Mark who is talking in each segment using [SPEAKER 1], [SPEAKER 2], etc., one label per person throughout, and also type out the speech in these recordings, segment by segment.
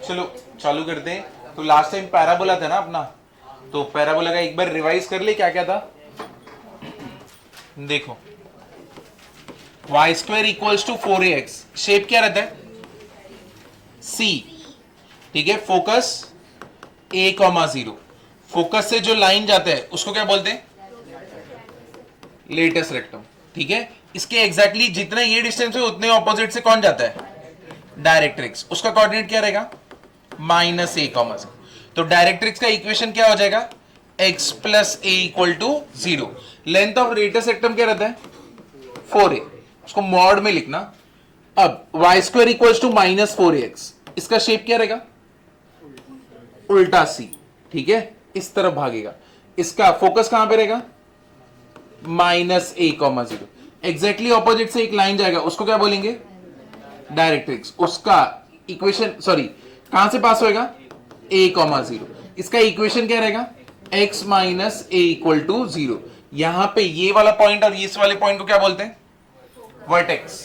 [SPEAKER 1] चलो चालू करते हैं। तो लास्ट टाइम पैराबोला था ना अपना, तो पैराबोला का एक बार रिवाइज कर ले, क्या क्या था। देखो Y square equals to 4ax, shape क्या रहता है सी, ठीक है। फोकस a कॉमा 0, फोकस से जो लाइन जाता है उसको क्या बोलते हैं लेटेस्ट रेक्टम, ठीक है। इसके एग्जैक्टली जितना ये डिस्टेंस है उतने ऑपोजिट से कौन जाता है डायरेक्ट्रिक्स, उसका कोऑर्डिनेट क्या रहेगा माइनस a कॉमा 0। तो डायरेक्ट्रिक्स का इक्वेशन क्या हो जाएगा x plus A equal to 0। Length of latus rectum क्या रहता है 4a, उसको मॉड में लिखना। अब Y square equals to minus 4ax, इसका शेप क्या रहेगा उल्टा सी, ठीक है, इस तरफ भागेगा। इसका फोकस कहां पे रहेगा minus a comma 0। Exactly opposite से एक लाइन जाएगा, उसको क्या बोलेंगे डायरेक्ट्रिक्स। उसका इक्वेशन सॉरी कहां से पास होएगा a कॉमा 0। इसका इक्वेशन क्या रहेगा x minus A equal to 0। यहां पे ये वाला पॉइंट और इस वाले पॉइंट को क्या बोलते हैं वर्टेक्स,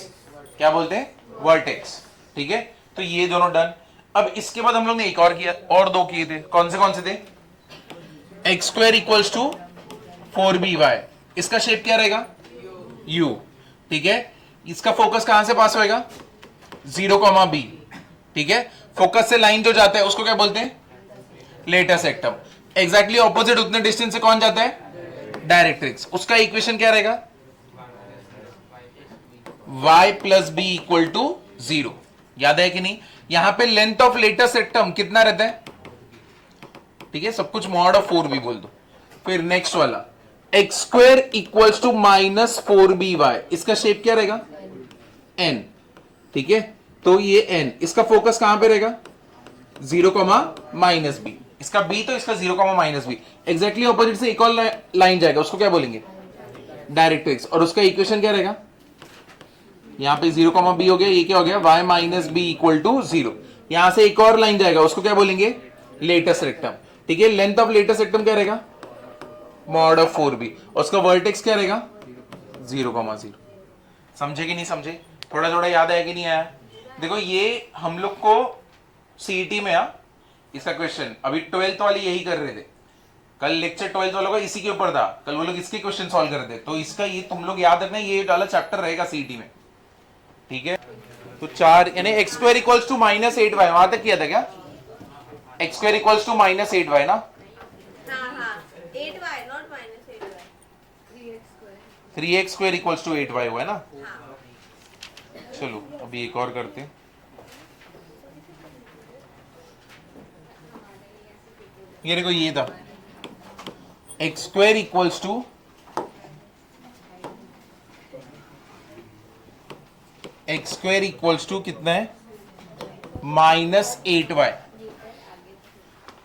[SPEAKER 1] क्या बोलते हैं वर्टेक्स, ठीक है। तो ये दोनों डन। अब इसके बाद हम लोग ने एक और किया, और दो किए थे, कौन से थे x square equals to 4by, इसका शेप क्या रहेगा u, ठीक है। इसका फोकस कहां से पास होएगा 0 कॉमा b, ठीक है। फोकस से लाइन जो जाता है उसको क्या बोलते हैं लेटेस्ट रेक्टम। एग्जैक्टली ऑपोजिट उतने डिस्टेंस से कौन जाता है डायरेक्ट्रिक्स, उसका इक्वेशन क्या रहेगा y plus B equal to 0। याद है कि नहीं। यहां पे लेंथ ऑफ लेटेस्ट रेक्टम कितना रहता है, ठीक है, सब कुछ मॉड ऑफ 4 भी बोल दो। फिर नेक्स्ट वाला X square equals to minus 4by, इसका शेप क्या रहेगा n, ठीक है। तो ये n, इसका फोकस कहां पे रहेगा 0 कॉमा माइनस बी, इसका b तो इसका 0 comma minus B. Exactly opposite से एक और लाइन जाएगा, उसको क्या बोलेंगे डायरेक्ट्रिक्स, और उसका इक्वेशन क्या रहेगा यहां पे 0 कॉमा बी हो गया, ये क्या हो गया y minus B equal to 0। यहां से एक और लाइन जाएगा, उसको क्या बोलेंगे लेटेस्ट रेक्टम, ठीक है। लेंथ ऑफ लेटेस्ट रेक्टम क्या रहेगा मॉड ऑफ 4b, और उसका वर्टेक्स क्या रहेगा 0 कॉमा 0। समझे कि नहीं समझे, थोड़ा थोड़ा याद आया कि नहीं आया। देखो ये हम लोग को सीईटी में इसका क्वेश्चन, अभी 12th वाले यही कर रहे थे, कल लेक्चर 12th वालों का इसी के ऊपर था, कल वो लोग इसके क्वेश्चन सॉल्व कर रहे थे। तो इसका ये तुम लोग याद रखना, ये वाला चैप्टर रहेगा सीईटी में, ठीक है। तो 4 यानी X square equals to minus 8y, वहां तक किया था क्या X square equals to minus 8y ना,
[SPEAKER 2] 8y not minus 8y,
[SPEAKER 1] 3x square equals to 8y हुआ है ना। चलो अभी एक और करते हैं। ये देखो ये था X square equals to X square equals to कितना है -8y।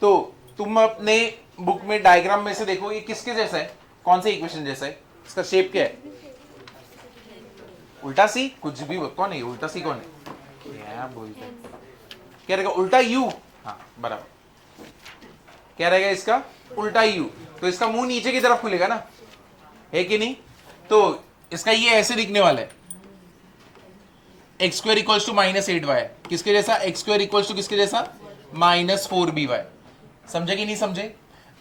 [SPEAKER 1] तो तुम अपने बुक में डायग्राम में से देखो ये किसके जैसा है, कौन से इक्वेशन जैसा है, इसका शेप क्या है उल्टा सी, कुछ भी कौन है उल्टा सी, कौन है क्या बोलते हैं, क्या रहेगा उल्टा यू, हाँ बराबर, क्या रहेगा इसका उल्टा यू। तो इसका मुंह नीचे की तरफ खुलेगा ना, है कि नहीं। तो इसका ये ऐसे दिखने वाला है x square equals to -8y, किसके जैसा एक्स स्क्वायर इक्वल्स टू किसके जैसा -4by। समझे कि नहीं समझे।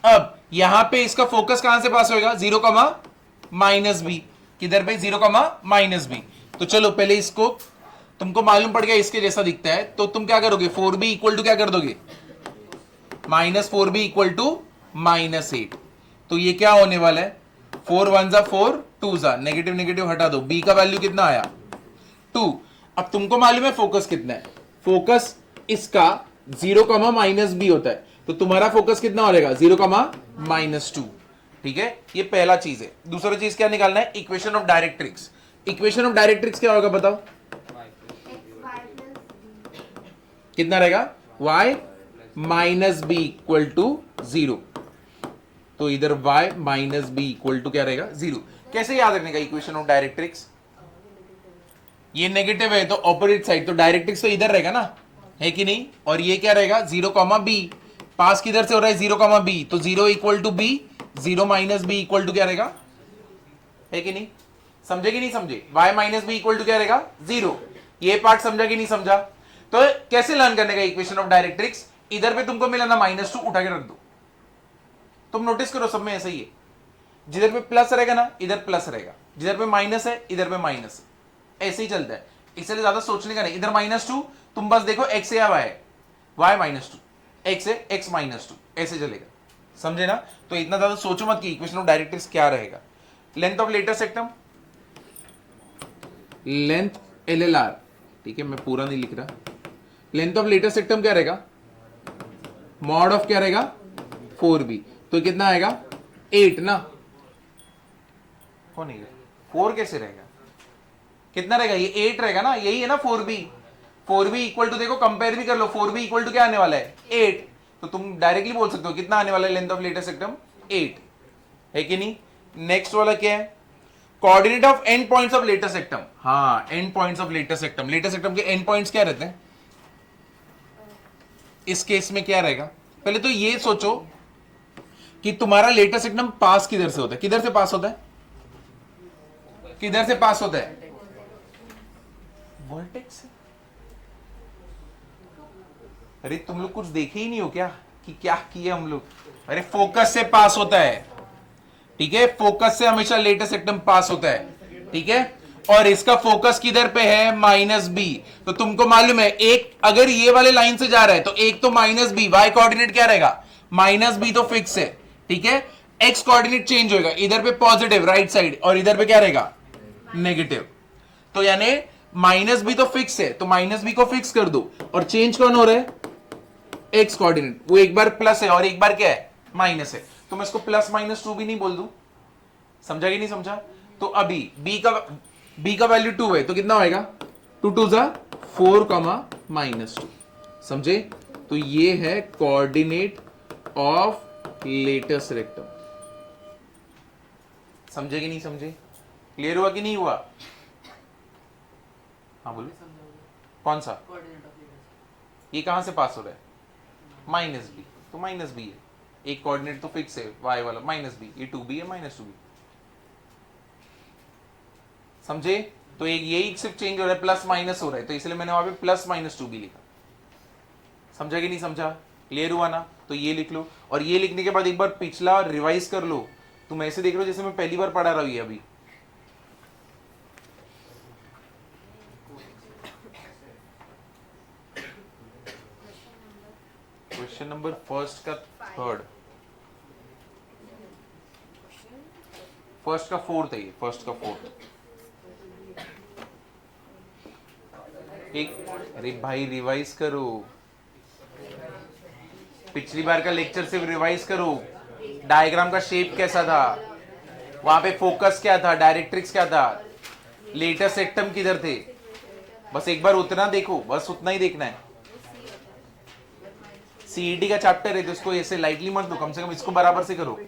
[SPEAKER 1] अब यहां पे इसका फोकस कहां से पास होएगा 0 कॉमा माइनस बी, किधर पे 0 कॉमा माइनस बी। तो चलो पहले इसको, तुमको मालूम पड़ गया इसके जैसा दिखता है, तो तुम क्या करोगे 4b इक्वल टू क्या कर दोगे -4b इक्वल टू -8। तो ये क्या होने वाला है 4 1 जा 4 2 जा, नेगेटिव नेगेटिव हटा दो, b का वैल्यू कितना आया 2। अब तुमको मालूम है फोकस कितना है, फोकस इसका 0 कॉमा माइनस बी होता है, तो तुम्हारा फोकस कितना हो जाएगा 0 कॉमा -2, ठीक है। ये पहला चीज है। दूसरा चीज क्या निकालना है equation of directrix. Equation of directrix क्या होगा बताओ कितना रहेगा y minus B equal to 0। तो इधर y minus B equal to क्या रहेगा 0। कैसे याद रखने का इक्वेशन ऑफ डायरेक्ट्रिक्स, ये नेगेटिव है तो ऑपोजिट साइड, तो डायरेक्ट्रिक्स तो इधर रहेगा ना, है कि नहीं। और ये क्या रहेगा 0 कॉमा बी, पास किधर से हो रहा है 0 कॉमा बी, तो 0 equal to B, 0 minus B equal to क्या रहेगा, है कि नहीं। समझे कि नहीं समझे, y minus B equal to क्या रहेगा 0। ये पार्ट समझा कि नहीं समझा। तो कैसे लर्न करने का इक्वेशन ऑफ डायरेक्ट्रिक्स, इधर पे तुमको मिला ना -2, उठा के रख दो। तुम नोटिस करो सब में ऐसा ही है, जिधर पे प्लस रहेगा ना इधर प्लस रहेगा, जिधर पे माइनस है इधर पे माइनस है, ऐसे ही चलता है। इसलिए ज्यादा सोचने का नहीं। इधर -2 तुम बस देखो x या y, y -2, x है x -2, ऐसे चलेगा, समझे ना। तो इतना ज्यादा सोचो मत कि इक्वेशन ऑफ डायरेक्ट्रिक्स क्या रहेगा। Length of latus सेक्टम, length LLR, ठीक है, मैं पूरा नहीं लिख रहा। लेंथ ऑफ लेटर सेक्टम क्या रहेगा, मॉड ऑफ क्या रहेगा 4b, तो कितना आएगा 8 ना, कौन है 4 कैसे रहेगा, कितना रहेगा ये 8 रहेगा ना, यही है ना 4b। 4b इक्वल टू, देखो कंपेयर भी कर लो, 4b इक्वल टू क्या आने वाला है 8, तो तुम डायरेक्टली बोल सकते हो कितना आने वाला है लेंथ ऑफ लेटर सेक्टम 8, है कि नहीं। नेक्स्ट वाला क्या है, coordinate of end points of latus rectum. हाँ, end points of latus rectum, latus rectum के एंड पॉइंट्स क्या रहते हैं, इस केस में क्या रहेगा, पहले तो ये सोचो कि तुम्हारा लेटर सेक्टम पास किधर से होता है, किधर से पास होता है, किधर से पास होता है, वर्टेक्स से। अरे तुम लोग कुछ देखे ही नहीं हो क्या कि क्या किए हम लोग, अरे फोकस से पास होता है, ठीक है, फोकस से हमेशा लेटर सेक्टम पास होता है, ठीक है, और इसका फोकस किधर पे है -b, तो तुमको मालूम है एक अगर ये वाले लाइन से जा रहा है तो एक तो -b, y कोऑर्डिनेट क्या रहेगा -b, तो फिक्स है, ठीक है। x कोऑर्डिनेट चेंज होगा, इधर पे पॉजिटिव राइट साइड और इधर पे क्या रहेगा नेगेटिव, तो यानी -b तो फिक्स है, तो -b को फिक्स कर दो, और चेंज कौन हो रहा है x कोऑर्डिनेट, वो एक बार प्लस है और एक बार क्या है माइनस है, तो मैं इसको +-2 भी नहीं बोल दूं, समझा कि नहीं समझा। तो अभी b का वैल्यू 2 है, तो कितना होएगा 2 2 4, -2, समझे। तो ये है कोऑर्डिनेट ऑफ लेटर सेक्टम, समझे कि नहीं समझे, क्लियर हुआ कि नहीं हुआ। हाँ बोलो, कौन सा, ये कहां से पास हो रहा है -b, तो -b है, एक कोऑर्डिनेट तो फिक्स है y वाला -b, ये 2b है -2b, समझे। तो एक यही सिर्फ चेंज हो रहा है, प्लस माइनस हो रहा है, तो इसलिए मैंने वहां पे +-2b लिखा, समझा कि नहीं समझा, क्लियर हुआ ना। तो ये लिख लो, और ये लिखने के बाद एक बार पिछला रिवाइज कर लो, तुम ऐसे देख लो जैसे मैं पहली बार पढ़ा रहा हूं अभी। क्वेश्चन नंबर फर्स्ट का थर्ड, फर्स्ट का फोर्थ है ये, फर्स्ट का फोर्थ, एक, अरे भाई रिवाइज करो, पिछली बार का लेक्चर सिर्फ रिवाइज करो, डायग्राम का शेप कैसा था, वहां पे फोकस क्या था, डायरेक्ट्रिक्स क्या था, लेटर सेक्टम किधर थे, बस एक बार उतना देखो, बस उतना ही देखना है। सीईटी का चैप्टर है तो इसको ऐसे लाइटली मत लो, कम से कम इसको बराबर से करो।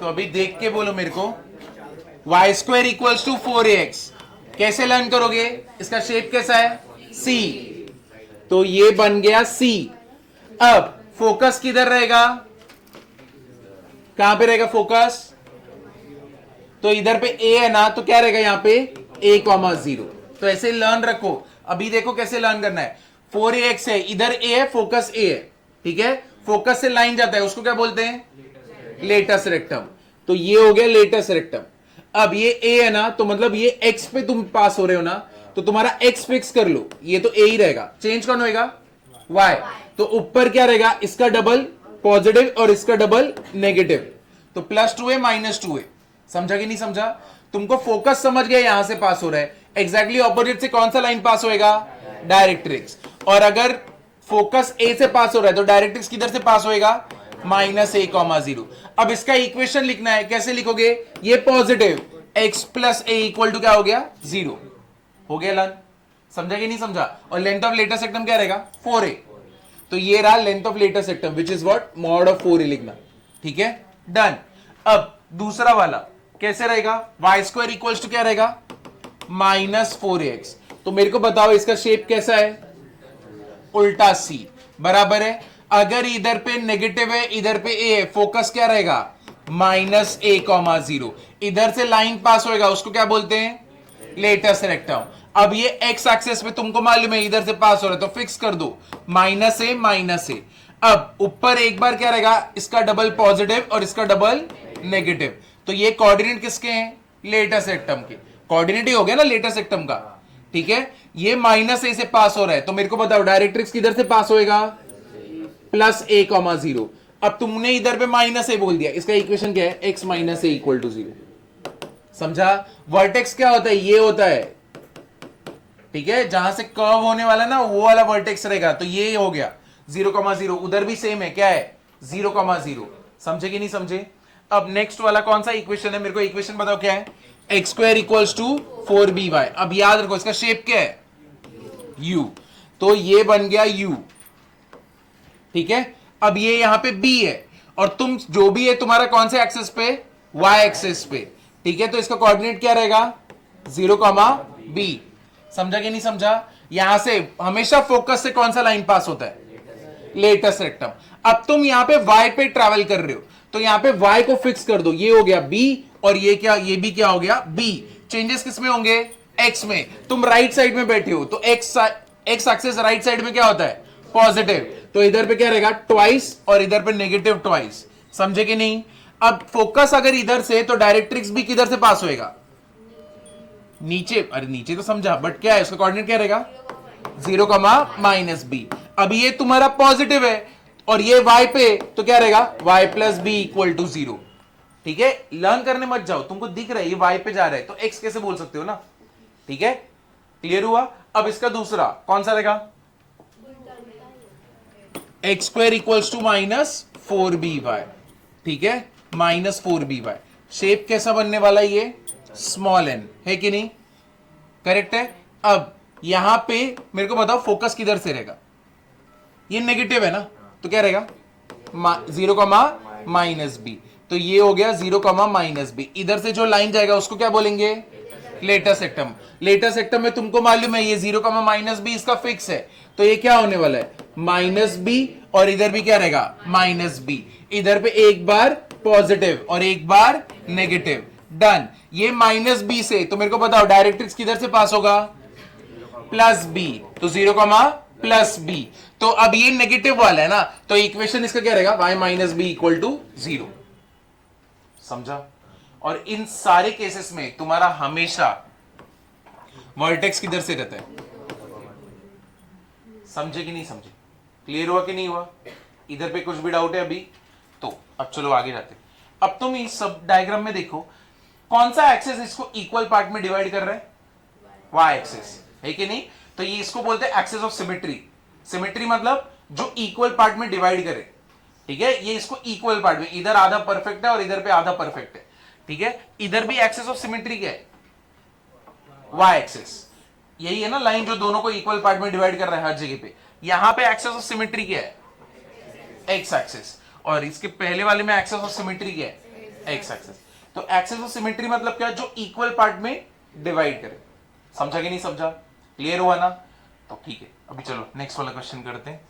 [SPEAKER 1] तो अभी देख के बोलो मेरे को, y² = 4ax कैसे लर्न करोगे, इसका शेप कैसा है C, तो ये बन गया C। अब फोकस किधर रहेगा, कहां पे रहेगा फोकस, तो इधर पे A है ना, तो क्या रहेगा यहाँ पे a,0, तो ऐसे लर्न रखो। अभी देखो कैसे लर्न करना है, 4ax है, इधर A है, फोकस A है, ठीक है, फोकस से लाइन जाता है उसको क्या बोलते हैं लेटस रेक्टम, तो ये हो गया लेटस रेक्टम। अब ये A है ना, तो मतलब ये x पे तुम पास हो रहे हो ना, तो तुम्हारा x फिक्स कर लो, ये तो A ही रहेगा, चेंज कौन होएगा y, तो ऊपर क्या रहेगा इसका डबल पॉजिटिव और इसका डबल नेगेटिव, तो +2 है -2 है, समझा कि नहीं समझा। तुमको फोकस समझ गया यहां से पास हो रहा है, एग्जैक्टली ऑपोजिट से कौन सा लाइन पास होएगा डायरेक्ट्रिक्स, और अगर फोकस A से पास हो रहा है तो डायरेक्ट्रिक्स किधर से पास होएगा -a,0। अब इसका इक्वेशन लिखना है, कैसे लिखोगे, ये पॉजिटिव x + a = क्या हो गया 0, हो गया लर्न, समझा कि नहीं समझा। और लेंथ ऑफ लेटर सेक्टम क्या रहेगा 4a, तो ये रहा length of latus सेक्टम which is what mod of 4a लिखना, ठीक है डन। अब दूसरा वाला कैसे रहेगा, y² = क्या रहेगा -4ax, तो मेरे को बताओ इसका शेप कैसा है उल्टा C, बराबर है। अगर इधर पे नेगेटिव है इधर पे A है, फोकस क्या रहेगा -a,0, इधर से लाइन पास होएगा उसको क्या बोलते हैं लेटस रेक्टम। अब ये एक्स एक्सेस पे तुमको मालूम है इधर से पास हो रहा है, तो फिक्स कर दो माइनस ए माइनस ए। अब ऊपर एक बार क्या रहेगा, इसका डबल पॉजिटिव और इसका डबल नेगेटिव, तो ये कोऑर्डिनेट किसके हैं, लेटेस्ट एटम के। कोऑर्डिनेट ही हो गया ना लेटेस्ट एटम का, ठीक है। ये माइनस ए से पास हो रहा है, तो मेरे को बताओ डायरेक्ट्रिक्स किधर से पास होएगा, प्लस ए कॉमा जीरो। अब तुमने इधर पे माइनस ए बोल दिया, इसका इक्वेशन क्या है, X minus A equal to zero. समझा, वर्टेक्स क्या होता है, ये होता है, ठीक है, जहां से कर्व होने वाला ना वो वाला वर्टेक्स रहेगा, तो ये हो गया 0,0। उधर भी सेम है, क्या है 0,0। समझे कि नहीं समझे। अब नेक्स्ट वाला कौन सा इक्वेशन है, मेरे को इक्वेशन बताओ क्या है, x square equals to 4by। अब याद रखो इसका शेप क्या है, u, तो ये बन गया u, ठीक है। अब ये यहां पे b है, और तुम जो भी है तुम्हारा कौन से एक्सेस पे, y एक्सेस पे, ठीक है, तो इसका कोऑर्डिनेट क्या रहेगा 0,b। समझा कि नहीं समझा। यहां से हमेशा फोकस से कौन सा लाइन पास होता है, लेटेस्ट रेक्टम। अब तुम यहां पे y पे ट्रैवल कर रहे हो, तो यहां पे y को फिक्स कर दो, ये हो गया b, और ये क्या, ये भी क्या हो गया b। चेंजेस किस में होंगे, x में। तुम राइट साइड में बैठे हो, तो x एक्सेस राइट साइड में क्या होता है, पॉजिटिव, तो इधर पे क्या रहेगा ट्वाइस, और इधर पे नेगेटिव ट्वाइस। समझे कि नहीं। अब फोकस अगर इधर से, तो डायरेक्ट्रिक्स भी किधर से पास होएगा, नीचे। अरे नीचे तो समझा, बट क्या है उसका कोऑर्डिनेट क्या रहेगा 0,-b। अब ये तुम्हारा पॉजिटिव है और ये y पे, तो क्या रहेगा y plus B equal to 0। ठीक है, लर्न करने मत जाओ, तुमको दिख रहा है ये y पे जा रहा है, तो x कैसे बोल सकते हो ना। ठीक है, क्लियर हुआ। अब इसका दूसरा कौन सा रहेगा, x square equals to -4by। ठीक है, -4by। शेप कैसा बनने वाला है, ये स्मॉल n है कि नहीं, करेक्ट है। अब यहां पे मेरे को बताओ फोकस किधर से रहेगा, ये नेगेटिव है ना, तो क्या रहेगा 0,-b, तो ये हो गया 0,-b। इधर से जो लाइन जाएगा उसको क्या बोलेंगे, लेटेस्ट सेक्टम। लेटेस्ट सेक्टम में तुमको मालूम है ये 0,-b इसका फिक्स है, तो ये क्या होने वाला है -b, और इधर भी क्या रहेगा -b। इधर पे एक बार पॉजिटिव और एक बार नेगेटिव, डन। ये -b से, तो मेरे को बताओ डायरेक्ट्रिक्स किधर से पास होगा, +b, तो 0,+b। तो अब ये नेगेटिव वाला है ना, तो इक्वेशन इसका क्या रहेगा y - b इक्वल टू 0। समझा। और इन सारे केसेस में तुम्हारा हमेशा वर्टेक्स किधर से रहता है, समझे कि नहीं समझे, क्लियर हुआ कि नहीं हुआ। इधर पे कुछ भी डाउट है अभी, तो अब चलो आगे जाते। अब तुम इस सब डायग्राम में देखो कौन सा एक्सेस इसको इक्वल पार्ट में डिवाइड कर रहा है, वाई एक्सेस है कि नहीं। तो ये इसको बोलते हैं एक्सेस ऑफ सिमेट्री। सिमेट्री मतलब जो इक्वल पार्ट में डिवाइड करे, ठीक है। ये इसको इक्वल पार्ट में, इधर आधा परफेक्ट है और इधर पे आधा परफेक्ट है, ठीक है। इधर भी एक्सेस ऑफ सिमेट्री क्या है, वाई एक्सेस, यही है ना लाइन जो दोनों को इक्वल पार्ट में डिवाइड कर रहा है हर जगह पे। यहां पे एक्सेस ऑफ सिमेट्री क्या है, एक्स एक्सेस, और इसके पहले वाले में एक्सेस ऑफ सिमेट्री क्या है, एक्स एक्सेस। तो एक्सेस ऑफ सिमेट्री मतलब क्या, जो इक्वल पार्ट में डिवाइड करे। समझा कि नहीं समझा, क्लियर हुआ ना। तो ठीक है, अभी चलो नेक्स्ट वाला क्वेश्चन करते हैं।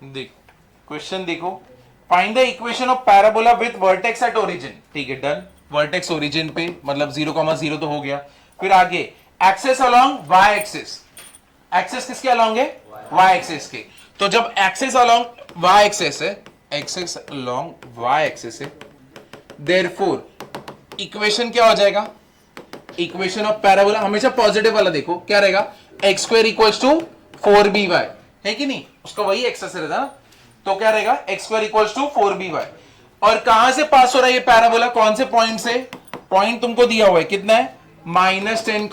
[SPEAKER 1] देखो क्वेश्चन देखो, find the equation of parabola with vertex at origin. ठीक है, डन। वर्टेक्स ओरिजिन पे मतलब 0,0 तो हो गया। फिर आगे axis along Y axis, axis किसके अलोंग है, वाई एक्सेस के। तो जब एक्सेस अलोंग वाई एक्सेस है, एक्सेस अलोंग वाई एक्सेस है, देयरफॉर इक्वेशन क्या हो जाएगा, इक्वेशन ऑफ पैराबोला हमेशा पॉजिटिव वाला देखो, क्या रहेगा x square equals to 4by, है कि नहीं, उसका वही एक्सेस रहता ना, तो क्या रहेगा x square equals to 4by। और कहां से पास हो रहा है ये पैराबोला, कौन से पॉइंट से, पॉइंट तुमको दिया हुआ है कितना है -10,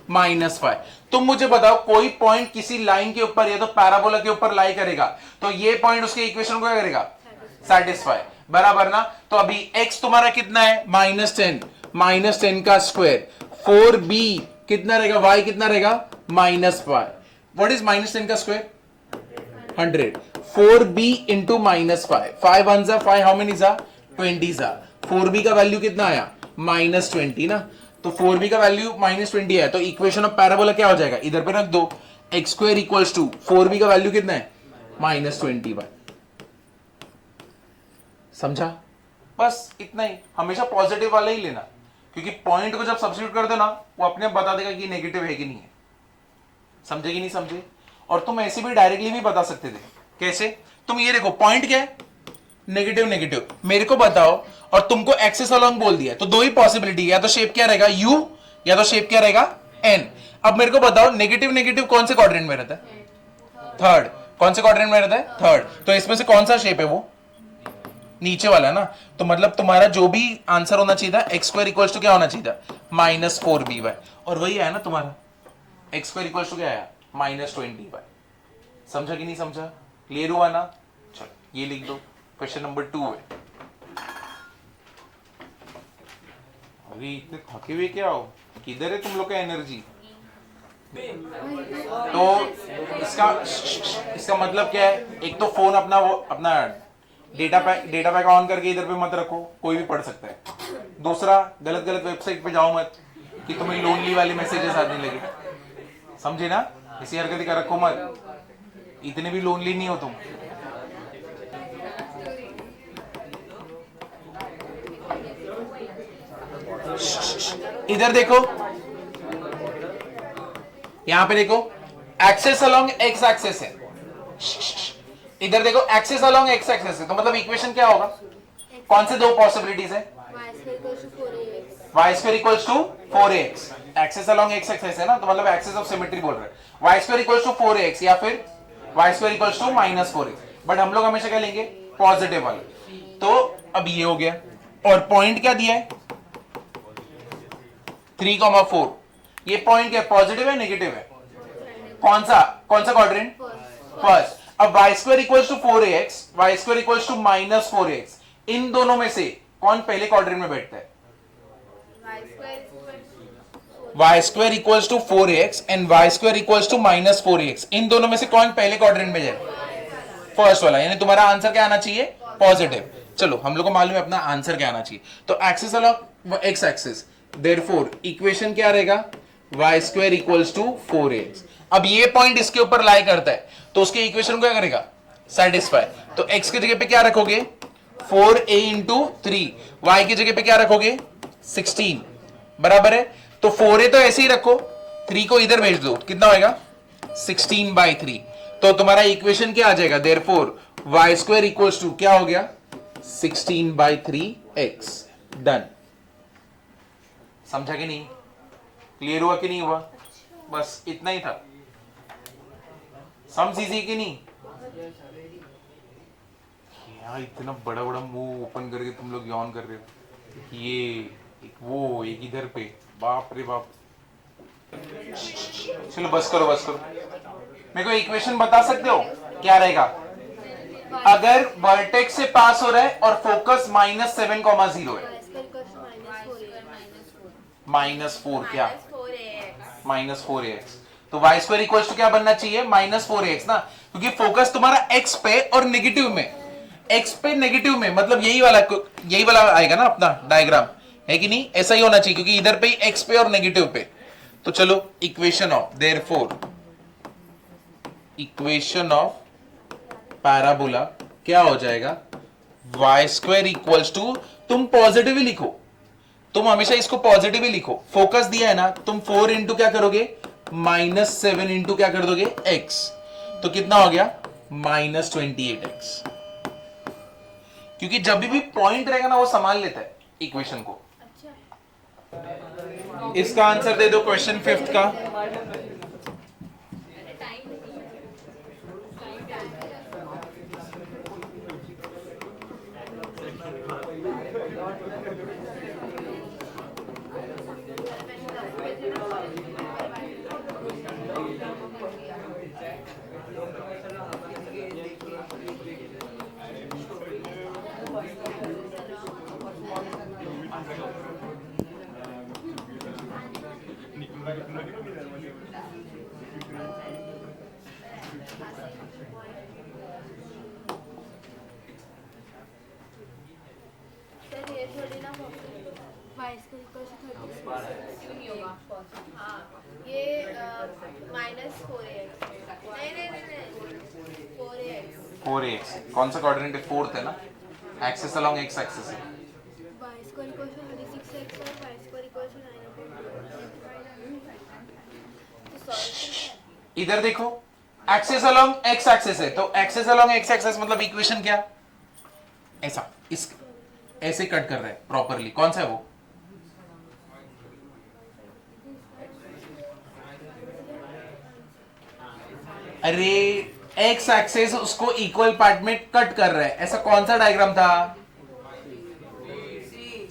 [SPEAKER 1] -5। तुम मुझे बताओ कोई पॉइंट किसी लाइन के ऊपर या तो पैराबोला के ऊपर लाई करेगा, तो ये पॉइंट उसके इक्वेशन को क्या करेगा, सेटिस्फाई, बराबर ना। तो अभी x तुम्हारा कितना है -10 का स्क्वायर, 4b कितना रहेगा, y कितना रहेगा -5। व्हाट इज -10 का स्क्वायर, 100, 4b इंटू -5, 5 1 जा 5, हाउ मेनी जा 20 जा, 4b का वैल्यू कितना आया -20 ना, तो 4b का वैल्यू -20 है, तो इक्वेशन ऑफ पैराबोला क्या हो जाएगा, इधर पे रख दो, x square equals to 4b का वैल्यू कितना है -20। समझा, बस इतना ही, हमेशा पॉजिटिव वाला ही लेना, क्योंकि पॉइंट को जब सब्स्टिट्यूट कर दो ना वो अपने आप बता देगा कि नेगेटिव है कि नहीं है। समझे कि नहीं समझे? और तुम ऐसे भी डायरेक्टली भी बता सकते थे। कैसे? तुम ये देखो पॉइंट क्या है, नेगेटिव नेगेटिव, मेरे को बताओ और तुमको एक्सेस अलोंग बोल दिया, तो दो ही पॉसिबिलिटी, या तो शेप क्या रहेगा यू, या तो शेप क्या रहेगा एन। अब मेरे को बताओ नेगेटिव नेगेटिव कौन से क्वाड्रेंट में रहता है? थर्ड। कौन से क्वाड्रेंट में रहता है? थर्ड। तो इसमें से कौन सा शेप है? वो नीचे वाला ना। तो मतलब तुम्हारा जो भी आंसर होना चाहिए था एक्स स्क्वायर इक्वल्स टू क्या होना चाहिए था? -4by। और वही आया ना तुम्हारा, एक्स स्क्वायर इक्वल्स टू क्या आया? -20y। समझा कि नहीं समझा? क्लियर हुआ ना? चलो ये लिख दो, क्वेश्चन नंबर 2 है। अरे इतने थके हुए क्या हो? किधर है तुम लोग का एनर्जी? तो इसका मतलब क्या है? एक तो फोन अपना वो अपना डेटा पैक ऑन करके इधर पे मत रखो, कोई भी पढ़ सकता है। दूसरा, गलत गलत वेबसाइट पे जाओ मत कि तुम्हें लोनली वाले मैसेजेस आने लगे। समझे ना? ऐसी हरकत का रखो मत, इतने भी लोनली नहीं हो तुम। इधर देखो, यहां पे देखो, एक्सेस अलोंग एक्स एक्सेस है। इधर देखो एक्सेस अलोंग एक्स एक्सेस है, तो मतलब इक्वेशन क्या होगा? कौन से दो पॉसिबिलिटीज है? y square equals to 4ax। Axis along X axis है ना, तो मतलब एक्सेस ऑफ सिमेट्री बोल रहे हैं। y square equals to 4ax या फिर y square equals to -4x। But हम लोग हमेशा क्या लेंगे? पॉजिटिव वाला। तो अब ये हो गया, और पॉइंट क्या दिया है? 3,4। ये पॉइंट क्या, पॉजिटिव है नेगेटिव है? कौन सा क्वाड्रेंट? फर्स्ट। अब y square equals to 4ax, y square equals to -4ax, इन दोनों में से कौन पहले क्वाड्रेंट में बैठता है? y square equals to 4ax and y square equals to -4ax, इन दोनों में से कौन पहले क्वाड्रेंट में जाए? फर्स्ट वाला। यानी तुम्हारा आंसर क्या आना चाहिए? पॉजिटिव। चलो हम लोग को मालूम है अपना आंसर क्या आना चाहिए। तो axis along X axis, therefore equation क्या रहेगा? y square equals to 4ax। अब ये पॉइंट इसके ऊपर लाई करता है, तो उसके इक्वेशन को क्या करेगा? सेटिस्फाई। तो x की जगह पे क्या रखोगे? 4a into 3। y की जगह पे क्या रखोगे? 16। बराबर है। तो 4a तो ऐसे ही रखो, 3 को इधर भेज दो, कितना होगा? 16/3। तो तुम्हारा इक्वेशन क्या आ जाएगा? Therefore y square equals to क्या हो गया? 16/3x। डन। समझा कि नहीं? क्लियर हुआ कि नहीं हुआ? बस इतना ही था। समझ इजी कि नहीं? क्या इतना बड़ा बड़ा मुंह ओपन करके तुम लोग यॉन कर रहे हो? ये एक वो एक इधर पे, बाप रे बाप। चलो बस करो बस करो। मेरे को इक्वेशन बता सकते हो क्या रहेगा? अगर वर्टेक्स से पास हो रहा है और फोकस -7,0 है, -4 क्या? -4ax। तो y स्क्वायर इक्वल्स टू क्या बनना चाहिए? -4ax ना, क्योंकि फोकस तुम्हारा x पे और नेगेटिव में, x पे नेगेटिव में, मतलब यही वाला आएगा ना अपना डायग्राम, है कि नहीं? ऐसा ही होना चाहिए, क्योंकि इधर पे x पे और नेगेटिव पे। तो चलो equation of, therefore equation of parabola क्या हो जाएगा? y स्क्वायर इक्वल्स टू, तुम पॉजिटिव ही लिखो, तुम हमेशा इसको पॉजिटिव ही लिखो। फोकस दिया है ना, तुम 4 इंटू क्या करोगे? -7 इंटू क्या कर दोगे? x। तो कितना हो गया? -28x। क्योंकि जब भी पॉइंट रहेगा ना वो संभाल लेता है इक्वेशन को। इसका आंसर दे दो क्वेश्चन 5th का। कौन सा क्वाड्रेंट है? 4th है ना, एक्सिस अलोंग एक्स एक्सिस है। इधर देखो, एक्सेस अलोंग एक्स एक्सेस है, तो एक्सेस अलोंग एक्स एक्सेस मतलब इक्वेशन क्या, ऐसा, इस ऐसे कट कर रहे हैं प्रॉपरली, कौन सा है वो, अरे एक्स एक्सेस उसको इक्वल पार्ट में कट कर रहा है, ऐसा कौन सा डायग्राम था,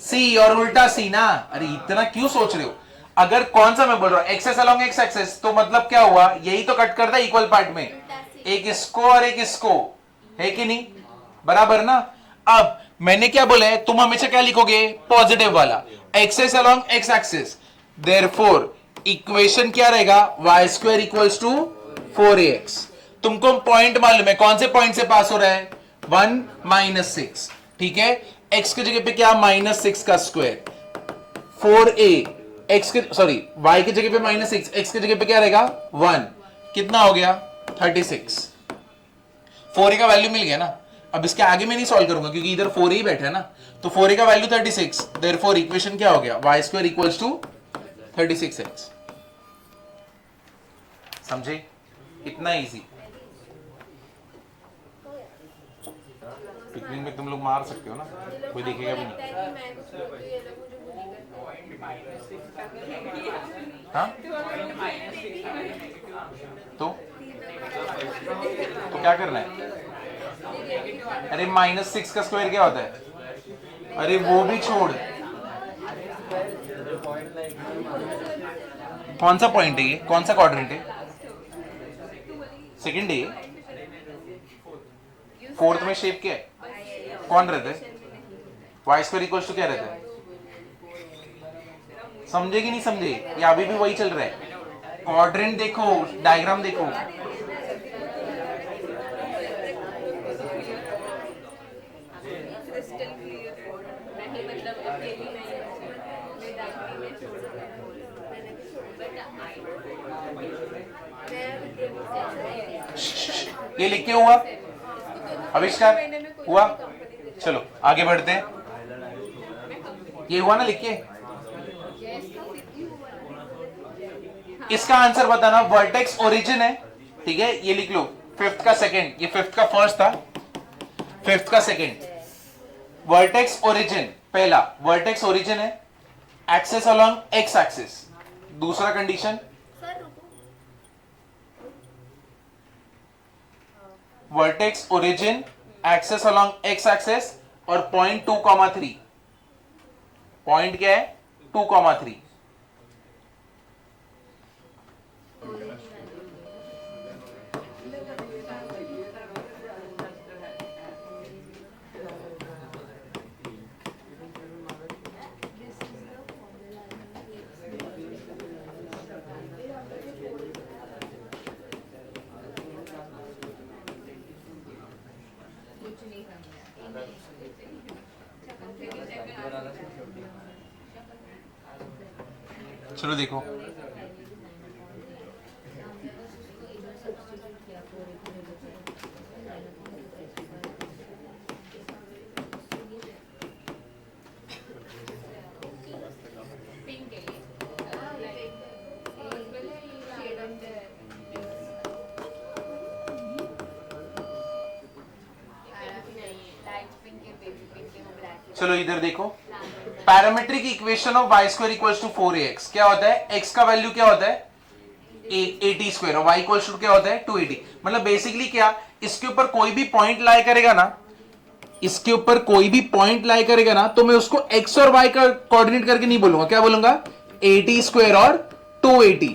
[SPEAKER 1] सी, और उल्टा सी ना, अरे इतना क्यों सोच रहे हो, अगर कौन सा मैं बोल रहा हूं एक्सेस अलोंग एक्स एक्सेस, तो मतलब क्या हुआ, यही तो कट करता है इक्वल पार्ट में, एक इसको और एक इसको, है कि नहीं, बराबर ना। अब मैंने क्या बोला है, तुम हमेशा क्या लिखोगे, पॉजिटिव वाला, axis along X axis, therefore equation क्या रहेगा, Y square equals to 4ax। तुमको पॉइंट मालूम है, कौन से पॉइंट से पास हो रहा है, 1 - 6, ठीक है, x की जगह पे क्या, -6 का स्क्वायर, 4a, x के सॉरी y की जगह पे -6, x की जगह पे क्या रहेगा 1, कितना हो गया 36, 4a का वैल्यू मिल गया ना। अब इसके आगे मैं नहीं सॉल्व करूंगा क्योंकि इधर 4a ही बैठा है ना, तो 4a का वैल्यू 36, देयरफॉर इक्वेशन क्या हो गया, y square equals to 36x। समझे, इतना इजी। पिकनिक में तुम लोग मार सकते हो ना, कोई देखेगा भी नहीं। हाँ तो क्या करना है, अरे -6 का स्क्वायर क्या होता है, अरे वो भी छोड़, कौन सा पॉइंट है ये, कौन सा क्वाड्रेंट है, सेकंड है, फोर्थ में शेप क्या है, कौन रहता है, वाई स्क्वायर इक्वल्स टू क्या रहता है, समझे कि नहीं समझे, ये अभी भी वही चल रहा है, क्वाड्रेंट देखो, डायग्राम देखो, ये लिख के हुआ, आविष्कार हुआ, चलो आगे बढ़ते हैं, ये हुआ ना लिख के, इसका आंसर बताना, वर्टेक्स ओरिजिन है, ठीक है, ये लिख लो, फिफ्थ का सेकंड, ये फिफ्थ का फर्स्ट था, फिफ्थ का सेकंड, वर्टेक्स ओरिजिन, पहला वर्टेक्स ओरिजिन है, एक्सेस अलोंग एक्स एक्सिस, दूसरा condition vertex origin, axis along X axis, और पॉइंट 2,3, पॉइंट क्या है 2,3, चलो देखो, चलो इधर देखो, parametric equation of Y square equals to 4ax, क्या होता है, x का वैल्यू क्या होता है 80 स्क्वायर, और y इक्वल्स टू क्या होता है 280, मतलब बेसिकली क्या, इसके ऊपर कोई भी पॉइंट लाई करेगा ना, इसके ऊपर कोई भी पॉइंट लाई करेगा ना, तो मैं उसको x और y का कोऑर्डिनेट करके नहीं बोलूंगा, क्या बोलूंगा 80 स्क्वायर और 280,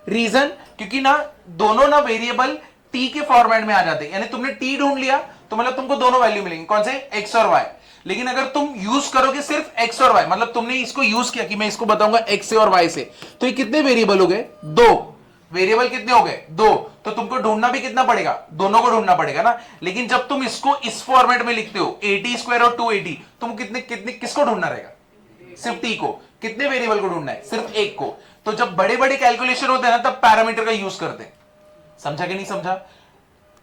[SPEAKER 1] रीजन क्योंकि ना दोनों ना वेरिएबल t के फॉर्मेट में आ जाते हैं, यानी तुमने t ढूंढ लिया तो मतलब तुमको दोनों वैल्यू मिलेंगे, कौन से x और y, लेकिन अगर तुम यूज करोगे सिर्फ x और y, मतलब तुमने इसको यूज किया कि मैं इसको बताऊंगा x से और y से, तो ये कितने वेरिएबल हो गए, दो वेरिएबल, कितने हो गए दो, तो तुमको ढूंढना भी कितना पड़ेगा, दोनों को ढूंढना पड़ेगा ना, लेकिन जब तुम इसको इस फॉर्मेट में लिखते हो 80 स्क्वायर और 280, तुम कितने कितने किसको ढूंढना रहेगा, सिर्फ t को, कितने वेरिएबल को ढूंढना है, सिर्फ एक को, तो जब बड़े बड़े कैलकुलेशन होते हैं ना तब पैरामीटर का यूज करते हैं, समझा कि नहीं समझा,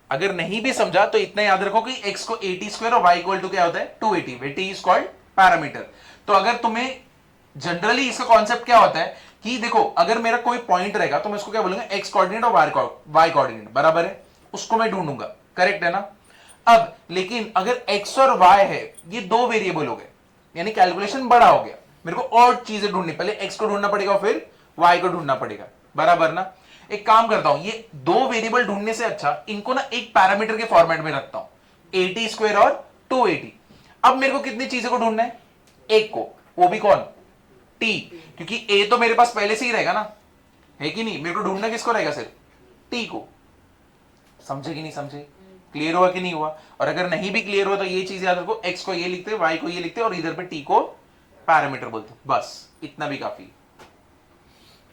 [SPEAKER 1] अगर नहीं भी समझा तो इतना याद रखो कि x को 80 स्क्वायर और y इक्वल टू क्या होता है 280, वे t इज कॉल्ड पैरामीटर। तो अगर तुम्हें जनरली इसका कॉन्सेप्ट क्या होता है कि देखो अगर मेरा कोई पॉइंट रहेगा तो मैं उसको क्या बोलूंगा, एक्स कोऑर्डिनेट और वाई कोऑर्डिनेट, बराबर है, उसको मैं ढूंढूंगा, करेक्ट है ना। अब लेकिन अगर एक्स और वाई है, ये दो वेरिएबल हो गए, यानी कैलकुलेशन बड़ा हो गया, मेरे को और चीजें ढूंढनी, पहले एक्स को ढूंढना पड़ेगा फिर वाई को ढूंढना पड़ेगा, बराबर ना। एक काम करता हूं, ये दो वेरिएबल ढूंढने से अच्छा इनको ना एक पैरामीटर के फॉर्मेट में रखता हूं, 80 स्क्वायर और 280। अब मेरे को कितनी चीजों को ढूंढना है, एक को, वो भी कौन, टी, क्योंकि ए तो मेरे पास पहले से ही रहेगा ना, है कि नहीं, मेरे को ढूंढना किसको रहेगा, सिर्फ टी को। समझे कि नहीं समझे, क्लियर हुआ कि नहीं हुआ। और अगर नहीं भी क्लियर हुआ तो ये चीज याद रखो, एक्स को ये लिखते वाई को ये लिखते और इधर पे टी को पैरामीटर बोलते, बस इतना भी काफी।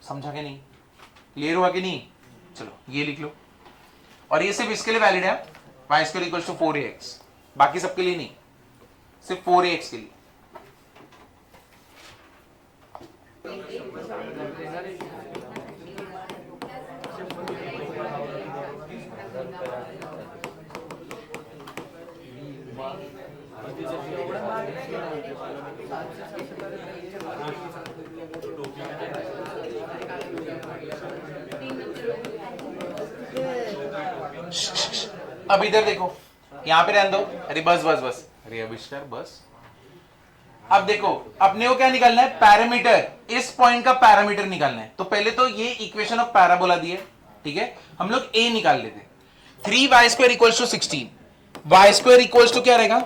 [SPEAKER 1] समझा कि नहीं, क्लियर हुआ कि नहीं। चलो ये लिख लो, और ये सिर्फ इसके लिए वैलिड है, y square equals to 4ax, बाकी सबके लिए नहीं, सिर्फ 4ax के लिए। अब इधर देखो, यहां पे रहने दो, अरे बस बस बस, अरे अविष्कार बस। अब देखो अपने को क्या निकालना है, पैरामीटर, इस पॉइंट का पैरामीटर निकालना है। तो पहले तो ये इक्वेशन ऑफ पैराबोला दी है, ठीक है, हम लोग ए निकाल लेते। 3y square equals to 16, y square equals to क्या रहेगा,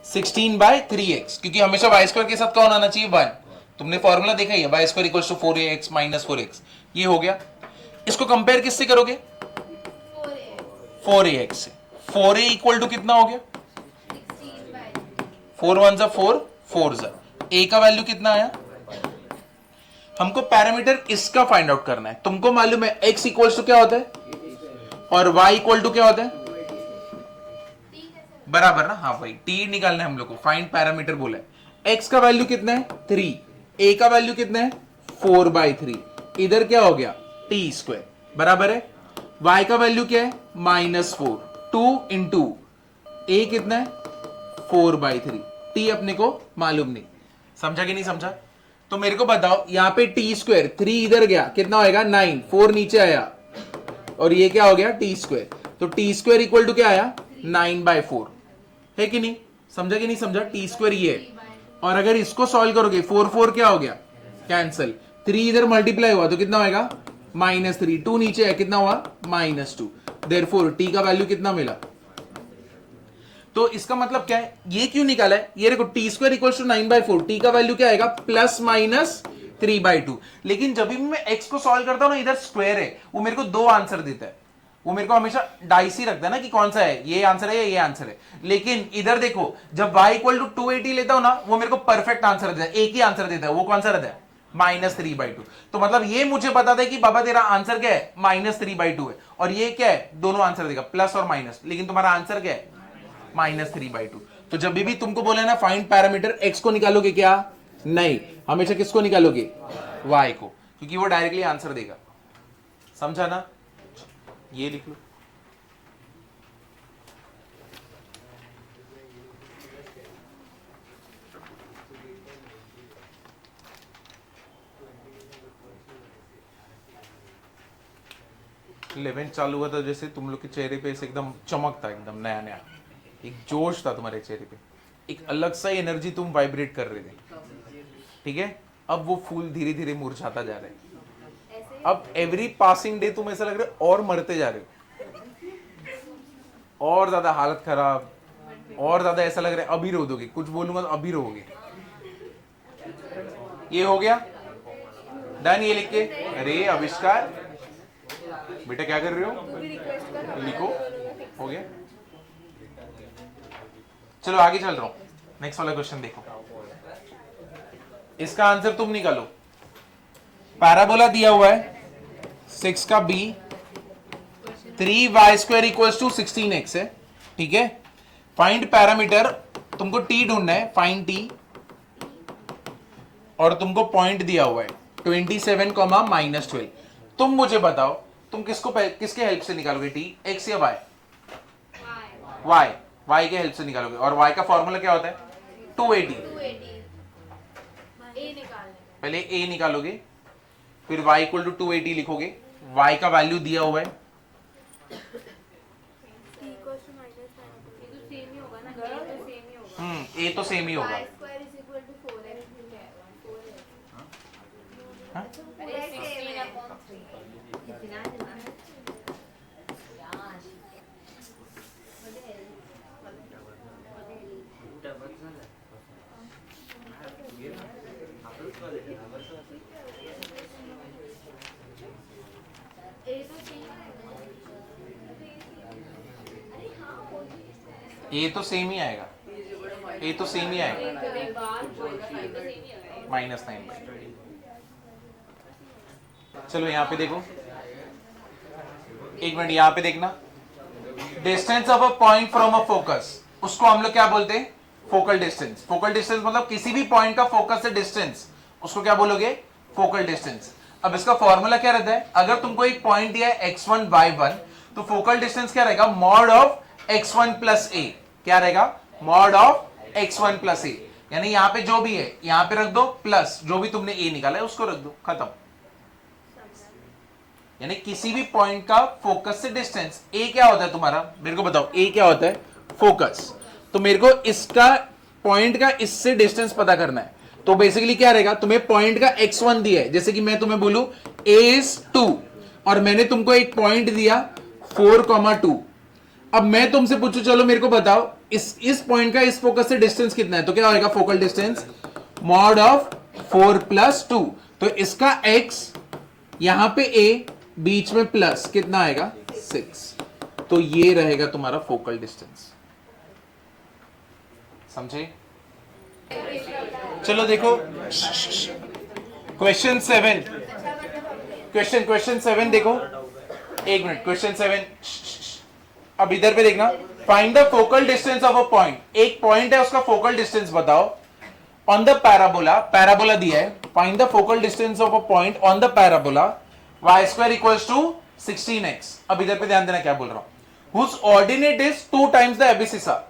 [SPEAKER 1] 16/3x, क्योंकि हमेशा y स्क्वायर के साथ कौन आना चाहिए, 1। तुमने फॉर्मूला देखा ही है, y square equals to 4ax minus 4x, ये हो गया। इसको कंपेयर किससे करोगे, 4ax से। 4a इक्वल टू कितना हो गया, 4 1 जा 4, 4 जा, a का वैल्यू कितना आया, हमको पैरामीटर इसका फाइंड आउट करना है। तुमको मालूम है x इक्वल्स टू क्या होता है और y इक्वल टू क्या होता है, बराबर ना, हाँ भाई t निकालना है हम लोग को, फाइंड पैरामीटर बोला है। x का वैल्यू कितना है 3, a का वैल्यू कितना है 4/3, इधर क्या हो गया t स्क्वायर, बराबर है। y का वैल्यू क्या है -4, 2 इंटू a कितना है 4/3, t अपने को मालूम नहीं। समझा कि नहीं समझा। तो मेरे को बताओ यहां पे t स्क्वायर, 3 इधर गया कितना होएगा 9, 4 नीचे आया और ये क्या हो गया t स्क्वायर, तो t स्क्वायर इक्वल टू क्या आया 9/4, है कि नहीं, समझा कि नहीं समझा। t स्क्वायर ये है, और अगर इसको सॉल्व करोगे 4 4 क्या हो गया कैंसिल, 3 इधर मल्टीप्लाई हुआ तो कितना होएगा -3, 2 नीचे है कितना हुआ -2, देयरफॉर t का वैल्यू कितना मिला। तो इसका मतलब क्या है, ये क्यों निकाला है, ये देखो T square equal to 9/4, T का वैल्यू क्या आएगा ±3/2। लेकिन जब भी मैं एक्स को सॉल्व करता हूं ना, इधर स्क्वायर है, वो मेरे को दो आंसर देता है, वो मेरे को हमेशा डाइस ही रखता है ना कि कौन सा है, ये आंसर है या ये आंसर है। लेकिन इधर देखो जब y इक्वल टू 280 लेता हूं ना, वो मेरे को परफेक्ट आंसर देता है, एक ही आंसर देता है, वो कौन सा रहता है -3/2। तो मतलब ये मुझे बताता है कि बाबा तेरा आंसर क्या है -3/2 है, और ये क्या है दोनों आंसर देगा प्लस और माइनस, लेकिन तुम्हारा आंसर क्या है -3/2। तो जब भी तुमको बोले ना फाइंड पैरामीटर, x को निकालोगे क्या, नहीं, हमेशा किसको निकालोगे y को, क्योंकि वो डायरेक्टली आंसर देगा। समझा ना, ये लिख लो। इलेवेंथ चालू हुआ था जैसे तुम लोग के चेहरे पे ऐसे एकदम चमक था, एकदम नया नया, एक जोश था तुम्हारे चेहरे पे, एक अलग सा एनर्जी तुम वाइब्रेट कर रहे थे, ठीक है। अब वो फूल धीरे धीरे मुरझाता जा रहा है, अब एवरी पासिंग डे तुम ऐसा लग रहा है और मरते जा रहे हो, और ज्यादा हालत खराब, और ज्यादा ऐसा लग रहा है अभी रो दोगे, कुछ बोलूंगा तो अभी रोगे। ये हो गया डन, ये लिख के, अरे आविष्कार बेटा क्या कर रहे हो, लिखो, हो गया। चलो आगे चल रहा हूं, नेक्स्ट वाला क्वेश्चन देखो, इसका आंसर तुम निकालो। पैराबोला दिया हुआ है 6 का b, 3y square equals to 16x है, ठीक है। फाइंड पैरामीटर, तुमको t ढूंढना है, फाइंड t, और तुमको पॉइंट दिया हुआ है 27, -12। तुम मुझे बताओ तुम किसके हेल्प से निकालोगे t, x या y, y के हेल्प से निकालोगे, और y का फॉर्मूला क्या होता है 280। पहले a निकालोगे, फिर y इक्वल टू 280 लिखोगे, y का वैल्यू दिया हुआ है, a तो सेम ही होगा। हाँ? ए तो सेम ही आएगा, ए तो सेम ही आएगा, -9/2। चलो यहां पे देखो, एक मिनट यहां पे देखना, distance of a point from a focus, उसको हम लोग क्या बोलते हैं? Focal distance. फोकल डिस्टेंस मतलब किसी भी पॉइंट का फोकस से डिस्टेंस, उसको क्या बोलोगे? Focal distance. अब इसका फॉर्मूला क्या रहता है? अगर तुमको एक पॉइंट दिया है x1 y1, तो फोकल डिस्टेंस क्या रहेगा? Mod of x1 plus a। क्या रहेगा? Mod of x1 plus a। यानी यहां पे जो भी है यहां पे रख दो, प्लस जो भी तुमने a निकाला है उसको रख दो, खत्म। यानी किसी भी पॉइंट का फोकस से डिस्टेंस a क्या होता है तुम्हारा? मेरे को बताओ, a क्या होता है? फोकस। तो मेरे को इसका पॉइंट का इससे डिस्टेंस पता करना है, तो बेसिकली क्या रहेगा? तुम्हें पॉइंट का x1 दिया है, जैसे कि मैं तुम्हें बोलूं a is 2 और मैंने तुमको एक पॉइंट दिया 4,2। अब मैं तुमसे पूछूं, चलो मेरे को बताओ इस पॉइंट का इस फोकस से डिस्टेंस कितना है, तो क्या होगा? Focal distance mod of 4 + 2। तो इसका x, यहां पे a, बीच में प्लस, कितना आएगा? 6। तो ये रहेगा तुम्हारा फोकल डिस्टेंस। समझे? चलो देखो क्वेश्चन 7, क्वेश्चन 7 देखो, एक मिनट, क्वेश्चन 7, अब इधर पे देखना, find the focal distance of a point. एक पॉइंट है, उसका फोकल डिस्टेंस बताओ ऑन द पैराबोला। पैराबोला दिया है, find the focal distance of a point on the parabola y² = 16x। अब इधर पे ध्यान देना क्या बोल रहा हूं। whose ordinate is 2 times the abscissa,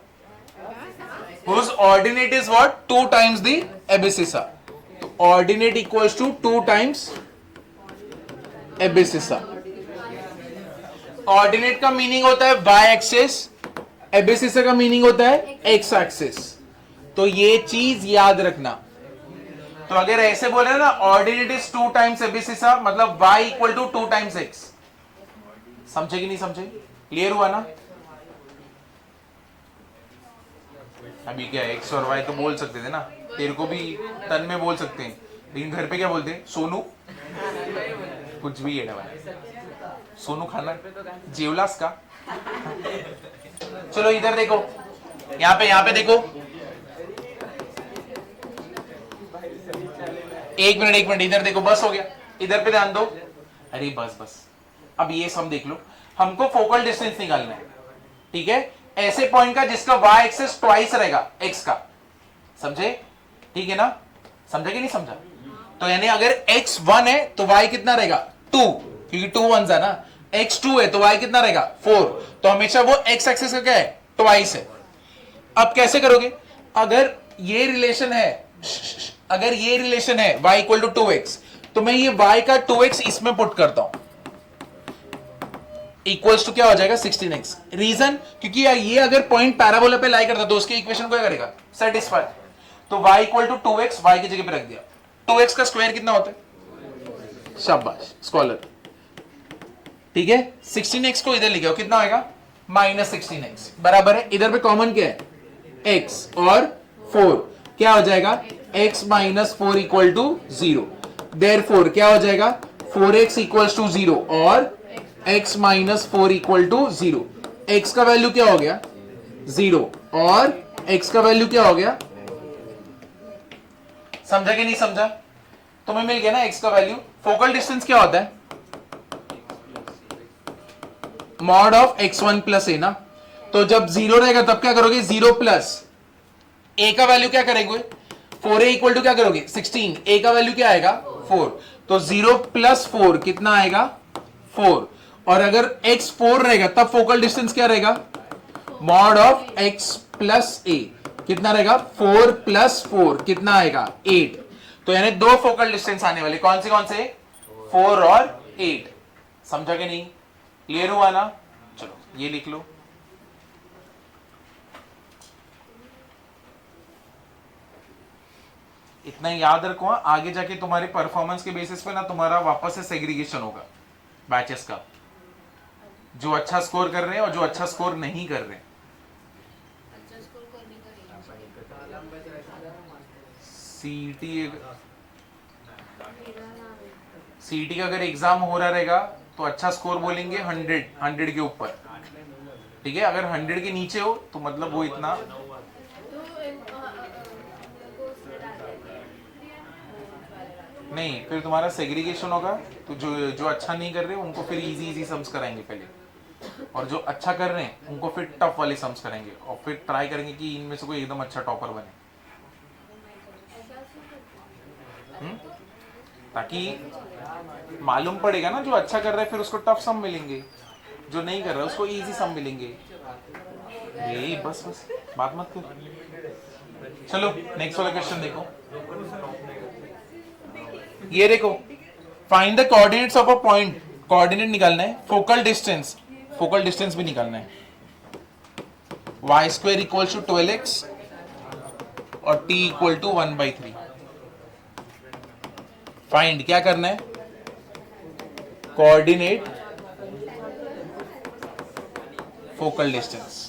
[SPEAKER 1] whose ordinate is what? 2 times the abscissa. Ordinate equals to 2 times abscissa. Ordinate का मीनिंग होता है y एक्सिस, एबिसिसा का मीनिंग होता है x एक्सिस। तो ये चीज याद रखना। तो अगर ऐसे बोले ना, ऑर्डिनेट इज 2 टाइम्स एबिसिसा, मतलब y = 2 टाइम्स x। समझे कि नहीं समझे? क्लियर हुआ ना? अभी क्या x और y तो बोल सकते थे ना, तेरे को भी तन में बोल सकते हैं, लेकिन घर पे क्या बोलते हैं? सोनू, कुछ भी है भाई, सोनू खाना जेवलास का। चलो इधर देखो, यहाँ पे देखो, एक मिनट इधर देखो, बस हो गया, इधर पे ध्यान दो। अरे बस अब ये सम देख लो, हमको फोकल डिस्टेंस निकालना है, ठीक है? ऐसे पॉइंट का जिसका y एक्सिस ट्वाइस रहेगा x का। समझे? ठीक है ना? समझा कि नहीं समझा? तो यानी अगर x 1 है तो y कितना रहेगा? 2, क्योंकि 2 1s है ना। x 2 है तो y कितना रहेगा? 4। तो हमेशा वो x एक्सिस का क्या है? ट्वाइस है। अब कैसे करोगे? अगर ये रिलेशन है y = 2x, तो मैं ये y का 2x इसमें पुट करता हूं, इक्वल्स टू क्या हो जाएगा? 16x। रीजन, क्योंकि ये अगर पॉइंट पैराबोला पे लाई करता तो उसके इक्वेशन को क्या करेगा? सेटिस्फाई। तो y = 2x, y की जगह पे रख दिया। 2x का स्क्वायर कितना होता है? शाबाश स्कॉलर, ठीक है? 16x को इधर लिखे, कितना आएगा? -16x बराबर है, इधर पे कॉमन क्या है? x और 4, क्या हो जाएगा? x - 4 = 0। देयरफॉर क्या हो जाएगा? 4x = 0 और x - 4 = 0। x का वैल्यू क्या हो गया? 0 और x का वैल्यू क्या हो गया? समझा कि नहीं समझा? तुम्हें मिल गया ना x का वैल्यू। फोकल डिस्टेंस क्या होता है? मॉड ऑफ x1 + a ना। तो जब 0 रहेगा तब क्या करोगे? 0 प्लस a का वैल्यू क्या करेंगे? 4a = क्या करोगे? 16। a का वैल्यू क्या आएगा? 4। तो 0 + 4 कितना आएगा? 4। और अगर x 4 रहेगा तब फोकल डिस्टेंस क्या रहेगा? मॉड ऑफ x + a कितना रहेगा? 4 + 4 कितना आएगा? 8। तो यानी दो फोकल डिस्टेंस आने वाले, कौन से? 4 और 8। समझा कि नहीं? क्लियर हुआ ना? चलो ये लिख लो। इतना याद रखो, आगे जाके तुम्हारे परफॉर्मेंस के बेसिस पे ना तुम्हारा वापस से सेग्रीगेशन होगा बैचेस का, जो अच्छा स्कोर कर रहे हैं और जो अच्छा स्कोर नहीं कर रहे हैं। सीईटी का अगर एग्जाम हो रहा रहेगा तो अच्छा स्कोर बोलेंगे 100 के ऊपर, ठीक है। अगर 100 के नीचे हो तो मतलब वो इतना नहीं, फिर तुम्हारा सेग्रीगेशन होगा। तो जो जो अच्छा नहीं कर रहे उनको फिर इजी सम्स कराएंगे पहले, और जो अच्छा कर रहे हैं उनको फिर टफ वाले सम्स कराएंगे, और फिर ट्राई करेंगे कि इनमें से कोई एकदम अच्छा टॉपर बने। ताकि मालूम पड़ेगा ना, जो अच्छा कर रहा है फिर उसको टफ सम मिलेंगे, जो नहीं कर रहा है उसको इजी सम मिलेंगे। यही बस बस बात मत कर। चलो नेक्स्ट वाला क्वेश्चन देखो। ये देखो, find the coordinates of a point. Coordinate निकालना है, फोकल डिस्टेंस भी निकालना है। y² इक्वल्स टू 12x और t इक्वल टू 1/3। फाइंड क्या करना है? Coordinate focal distance.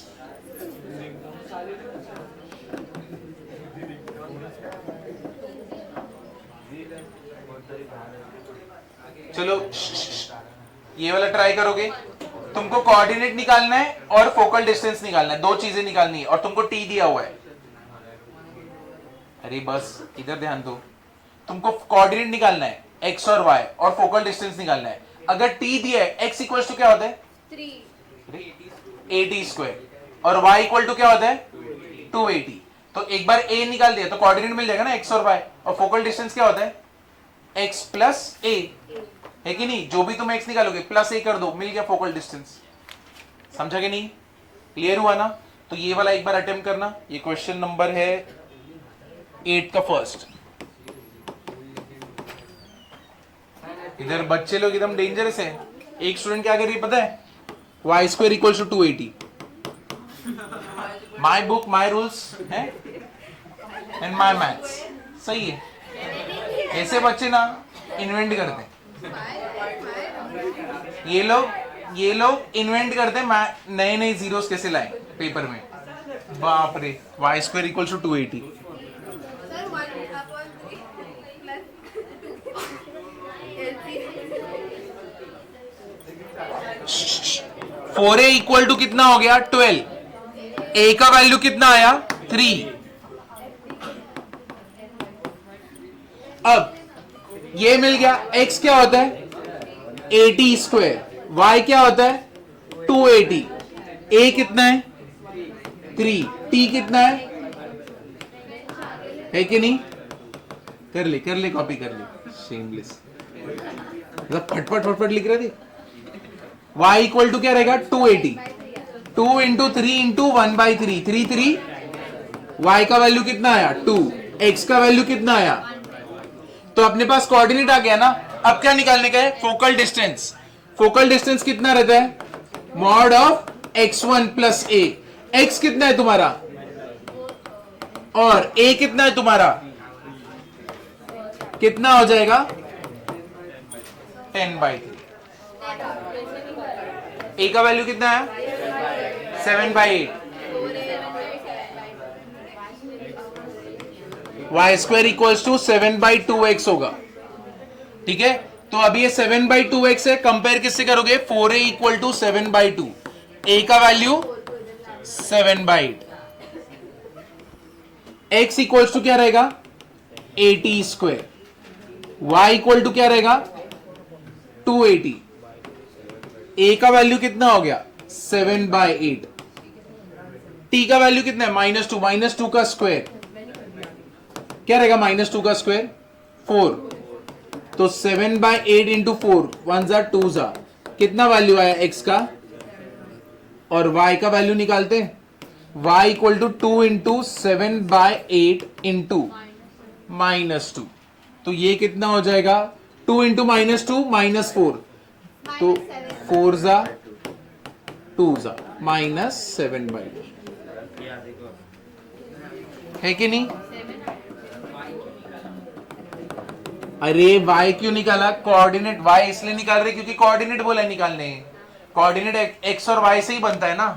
[SPEAKER 1] चलो ये वाला ट्राई करोगे। तुमको कोऑर्डिनेट निकालना है और फोकल डिस्टेंस निकालना है, दो चीजें निकालनी है, और तुमको टी दिया हुआ है। अरे बस इधर ध्यान दो, तुमको कोऑर्डिनेट निकालना है x और y, और फोकल डिस्टेंस निकालना है। अगर t दिया है, x इक्वल टू क्या होता है 3 और y इक्वल टू क्या होता है 280। तो एक बार a निकाल दिया तो कोऑर्डिनेट मिल जाएगा ना x और y, और फोकल डिस्टेंस क्या होता है x प्लस a, है कि नहीं? जो भी तुम x निकालोगे प्लस a कर दो, मिल गया फोकल डिस्टेंस। समझा कि नहीं? क्लियर हुआ ना? तो ये वाला एक बार अटेम्प्ट करना। ये क्वेश्चन नंबर है 8 का फर्स्ट। इधर बच्चे लोग एकदम डेंजरस है। एक स्टूडेंट क्या कर रही है पता है? y² equal to 280। My book my rules है एंड माई मैथ्स। सही है, ऐसे बच्चे ना इन्वेंट करते हैं। ये लोग इन्वेंट करते हैं नए नए जीरोस कैसे लाए पेपर में। बाप रे, y² equal to 280। 4a equal to कितना हो गया 12, a का वैल्यू कितना आया 3। अब ये मिल गया। x क्या होता है 80², y क्या होता है 280, a कितना है 3, t कितना है कि नहीं? कर ले कॉपी कर ले, शेमलेस। फटफट लिख रहे थे। y इक्वल टू क्या रहेगा 280, 2 इंटू 3 इंटू 1/3, 3 y का वैल्यू कितना आया 2, x का वैल्यू कितना आया। तो अपने पास कोऑर्डिनेट आ गया ना। अब क्या निकालने का है? Focal distance. फोकल डिस्टेंस कितना रहता है? Mod of x1 plus a। x कितना है तुम्हारा और a कितना है तुम्हारा, कितना हो जाएगा 10/3। a का वैल्यू कितना है 7/8। y² इक्वल्स टू 7/2x होगा, ठीक है। तो अभी ये 7/2x है, कंपेयर किससे करोगे? 4a इक्वल टू 7/2, a का वैल्यू 7/8, x इक्वल्स टू क्या रहेगा 80², y इक्वल टू क्या रहेगा 280, a का वैल्यू कितना हो गया 7/8, t का वैल्यू कितना है -2 का स्क्वायर क्या रहेगा -2 का स्क्वायर 4। तो 7/8 इंटू 4, 1 जा 2 जा, कितना वैल्यू आया x का, और y का वैल्यू निकालते हैं। y equal to 2 into 7/8 into -2, तो ये कितना हो जाएगा 2 इंटू -2 -4, तो 4 जा 2 जा -7/2 है कि नहीं? अरे y क्यों निकाला? कोऑर्डिनेट y इसलिए निकाल रहे क्योंकि कोऑर्डिनेट बोला है निकालने। कोऑर्डिनेट x और y से ही बनता है ना।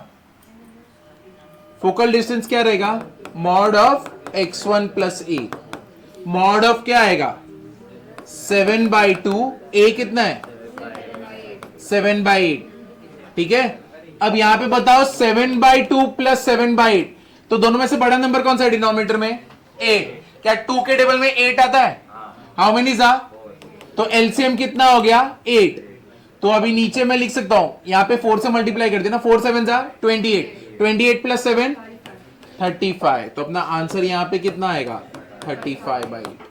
[SPEAKER 1] फोकल डिस्टेंस क्या रहेगा? Mod of x1 plus a। Mod of क्या आएगा? 7/2। a कितना है? 7/8। ठीक है, अब यहां पे बताओ 7/2 प्लस 7/8, तो दोनों में से बड़ा नंबर कौन सा है डिनोमिनेटर में? 8। क्या 2 के टेबल में 8 आता है? हाउ मेनी जा? तो एलसीएम कितना हो गया? 8। तो अभी नीचे मैं लिख सकता हूं, यहां पे 4 से मल्टीप्लाई कर देना, 4 7 जा 28, 28 प्लस 7 35। तो अपना आंसर यहां पे कितना आएगा? 35/8।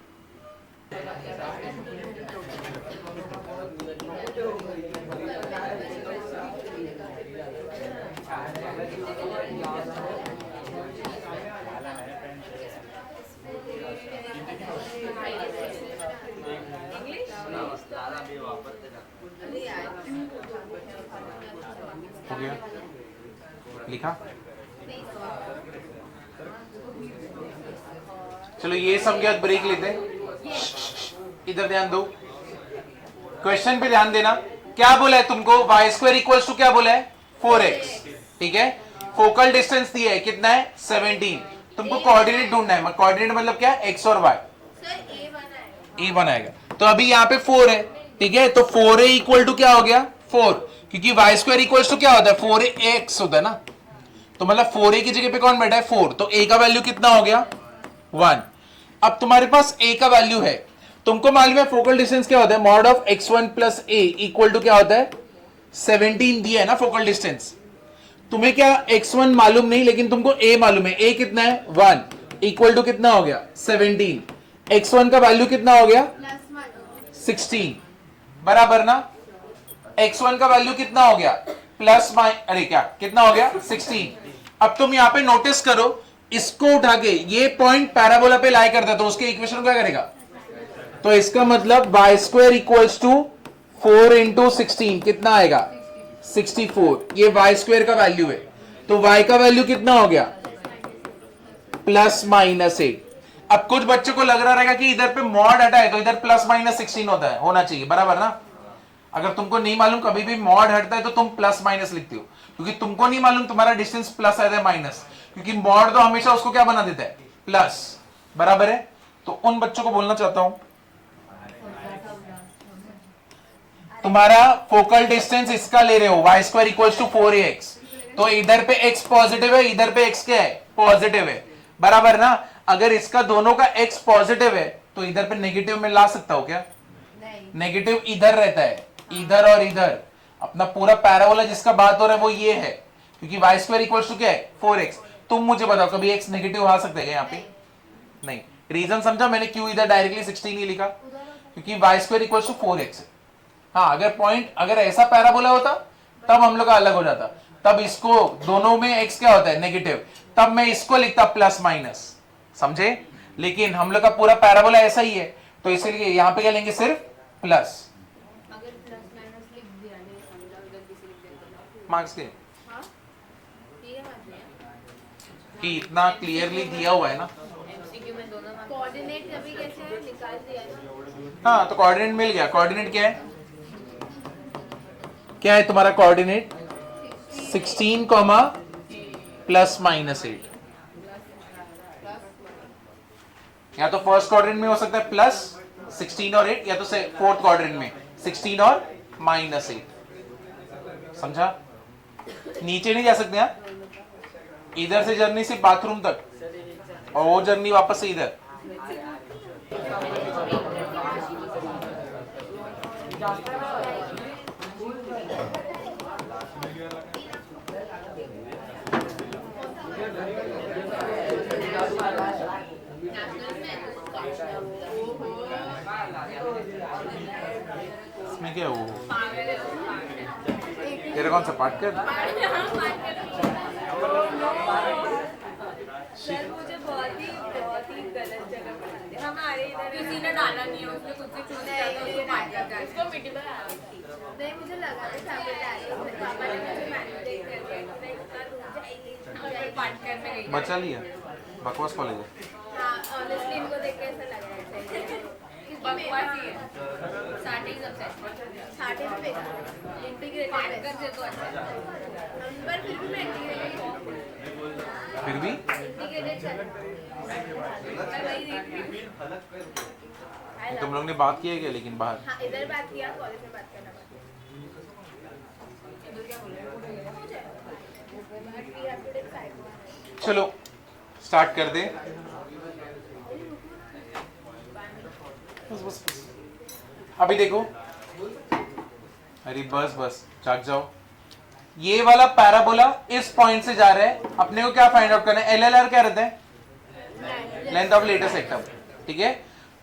[SPEAKER 1] हो गया? लिखा? चलो ये समझे, ब्रेक लेते हैं। इधर ध्यान दो, क्वेश्चन पे ध्यान देना। क्या बोला है तुमको? y² इक्वल्स टू क्या बोला है? 4x। ठीक है, फोकल डिस्टेंस दिया है कितना है? 17। तुमको कोऑर्डिनेट ढूंढना है। कोऑर्डिनेट मतलब क्या? x और y। a1 आएगा। तो अभी यहाँ पे 4 है, ठीक है, तो 4a इक्वल टू क्या हो गया? 4, क्योंकि y² इक्वल्स टू क्या होता है? 4ax होता है ना। तो मतलब 4a की जगह पे कौन बैठा है? 4। तो a का वैल्यू कितना हो गया? 1। अब तुम्हारे पास a का वैल्यू है, तुमको मालूम है फोकल डिस्टेंस क्या होता है? Mod of x1 plus a equal to क्या होता है? 17 दिया है ना फोकल डिस्टेंस। तुम्हें क्या x1 मालूम नहीं, लेकिन तुमको a मालूम है। a कितना है? 1 इक्वल टू कितना हो गया? 17। x1 का वैल्यू कितना हो गया? 16, बराबर ना। x1 का वैल्यू कितना हो गया? प्लस अरे क्या कितना हो गया? 16। अब तुम यहां पे नोटिस करो, इसको उठा के ये पॉइंट पैराबोला पे लाई करता है, तो उसके इक्वेशन क्या करेगा? तो इसका मतलब y² इक्वल्स टू 4 इंटू 16 कितना आएगा? 64। ये y² का वैल्यू है। तो y का वैल्यू कितना हो गया? +-8। अब कुछ बच्चों को लग रहा रहेगा कि इधर पे मॉड हटा है तो इधर +-16 होता है, होना चाहिए, बराबर ना। अगर तुमको नहीं मालूम कभी भी मॉड हटता है तो तुम प्लस माइनस लिखते हो, क्योंकि तुमको नहीं मालूम तुम्हारा डिस्टेंस प्लस है या माइनस, क्योंकि मॉड तो हमेशा उसको क्या बना देता है? प्लस, बराबर है। तो उन बच्चों को बोलना चाहता हूं, तुम्हारा फोकल डिस्टेंस इसका ले रहे हो y² इक्वल्स टू 4ax, तो इधर पे x पॉजिटिव है, इधर पे x क्या है? पॉजिटिव है, बराबर ना। अगर इसका दोनों का x पॉजिटिव है तो इधर पे नेगेटिव में ला सकता हो क्या? नेगेटिव इधर रहता है, इधर और इधर। अपना पूरा पैराबोला जिसका बात हो रहा है वो ये है, क्योंकि y² इक्वल्स टू क्या है? 4x। तुम मुझे बताओ कभी x नेगेटिव आ सकता है क्या यहाँ पे? नहीं। रीजन समझा मैंने क्यों इधर डायरेक्टली 16 नहीं लिखा? क्योंकि y² इक्वल्स टू 4x। हाँ, अगर पॉइंट अगर ऐसा पैराबोला होता तब हम लोग का अलग हो जाता, तब इसको दोनों में x क्या होता है? नेगेटिव, तब मैं इसको लिखता प्लस माइनस, समझे। लेकिन हम लोग का पूरा पैराबोला ऐसा ही है, तो इसलिए यहां पे क्या लेंगे? सिर्फ प्लस।
[SPEAKER 2] अगर प्लस माइनस लिख दिया नहीं समझा, उधर किसी लिख देगा
[SPEAKER 1] मार्क्स के
[SPEAKER 2] हाँ ये बात नहीं है
[SPEAKER 1] कि इतना क्लियरली दिया हुआ है ना।
[SPEAKER 2] एमसीक्यू में दोनों कोऑर्डिनेट अभी कैसे है? निकाल दिया ना।
[SPEAKER 1] हाँ, तो कोऑर्डिनेट मिल गया। कोऑर्डिनेट क्या है? क्या है तुम्हारा कोऑर्डिनेट? 16, +-8। या तो फर्स्ट क्वाड्रेंट में हो सकता है +16 और 8, या तो फोर्थ क्वाड्रेंट में 16 और -8। समझा? नीचे नहीं जा सकते हैं, इधर से जर्नी सिर्फ बाथरूम तक, और वो जर्नी वापस से इधर। इसमें क्या वो तेरे कौन सा पार्ट कर?
[SPEAKER 2] सर मुझे बहुत ही गलत जगह बना दिया। हमारे इधर
[SPEAKER 3] किसी ने डाला नहीं है, उसने खुद से चूज किया था, उसको पार्ट करता है। उसको मिडिल में आया।
[SPEAKER 2] नहीं मुझे लगा था वो डायरेक्ट पापा ने मुझे मैनिपुलेट कर दिया कि मैं इतना रुक जाएगी
[SPEAKER 3] फिर पार्ट करने गई।
[SPEAKER 1] बचा लिया, बकवास कॉलेज है।
[SPEAKER 2] हाँ ऑनेस्टली इनको देख के ऐसा लग रहा है
[SPEAKER 3] बकवास ही है। स्टार्टिंग सबसे अच्छा।
[SPEAKER 2] स्टार्टिंग में बेकार इंटीग्रेटेड
[SPEAKER 3] पार्ट कर दे तो अच्छा है।
[SPEAKER 2] पर फिर भी मैं इंटीग्रेटेड
[SPEAKER 1] फिर भी
[SPEAKER 2] कर
[SPEAKER 3] मैं वही देख रही हूँ।
[SPEAKER 1] तुम लोग ने बात की है क्या लेकिन बाहर?
[SPEAKER 2] हाँ इधर बात किया, कॉलेज में बात करना बाकी
[SPEAKER 3] इधर क्या बोल रहे हैं?
[SPEAKER 2] हो जाएगा but we have to decide.
[SPEAKER 1] चलो स्टार्ट कर दे। बस अभी देखो, अरे बस जाग जाओ। ये वाला पैराबोला इस पॉइंट से जा रहा है, अपने को क्या फाइंड आउट करना है? एलएलआर क्या रहता है? Length of latus rectum. ठीक है,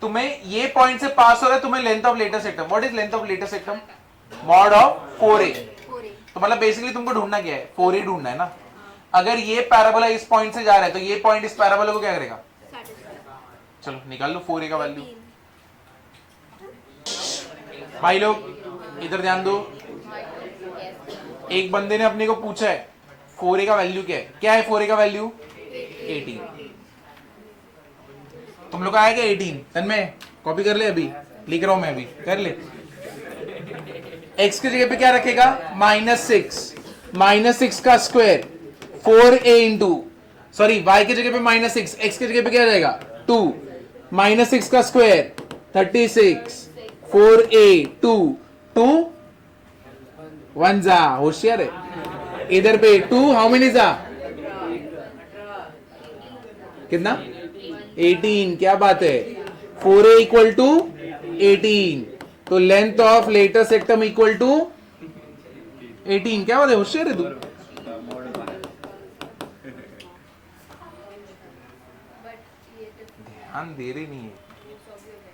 [SPEAKER 1] तुम्हें ये पॉइंट से पास हो रहा है, तुम्हें length of latus rectum. What is length of latus rectum? Mod of 4a। तो मतलब बेसिकली तुमको ढूंढना क्या है? 4a ढूंढना है ना। अगर ये पैराबोला इस पॉइंट से जा रहा है तो ये पॉइंट इस पैराबोला को क्या करेगा? चलो निकाल लो 4a का वैल्यू। भाई लोग इधर ध्यान दो, एक बंदे ने अपने को पूछा है 4a का वैल्यू क्या है? क्या है 4a का वैल्यू? 18। तुम लोग आएगा 18? तन्मय कॉपी कर ले, अभी लिख रहा हूं मैं, अभी कर ले। x की जगह पे क्या रखेगा? -6। -6 का square 4a into, sorry y की जगह पे -6, x की जगह पे क्या जाएगा? 2। -6 का स्क्वायर 36, 4a 2 2 1 जा, होशियार है। इधर पे 2 हाउ मेनी जा? कितना? 18। क्या बात है, 4a इक्वल टू 18। तो length of latus rectum equal to 18। क्या बात है, होशियार है तू। ध्यान दे रही नहीं है।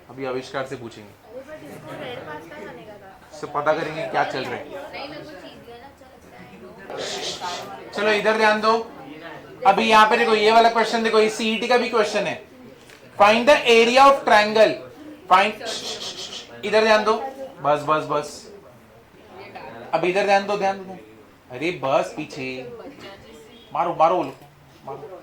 [SPEAKER 1] अभी आविष्कार से पूछेंगे,
[SPEAKER 2] बट इसको रेड पास्ता खाने का था।
[SPEAKER 1] इससे पता करेंगे क्या चल रहा है।
[SPEAKER 2] नहीं मेरे को चीज वाला अच्छा लगता है।
[SPEAKER 1] चलो इधर ध्यान दो। अभी यहाँ पे देखो, ये वाला क्वेश्चन देखो, ये सीईटी का भी क्वेश्चन है। Find the area of triangle. Find, इधर ध्यान दो, बस अब इधर ध्यान दो, अरे बस पीछे मारो मारो मारो,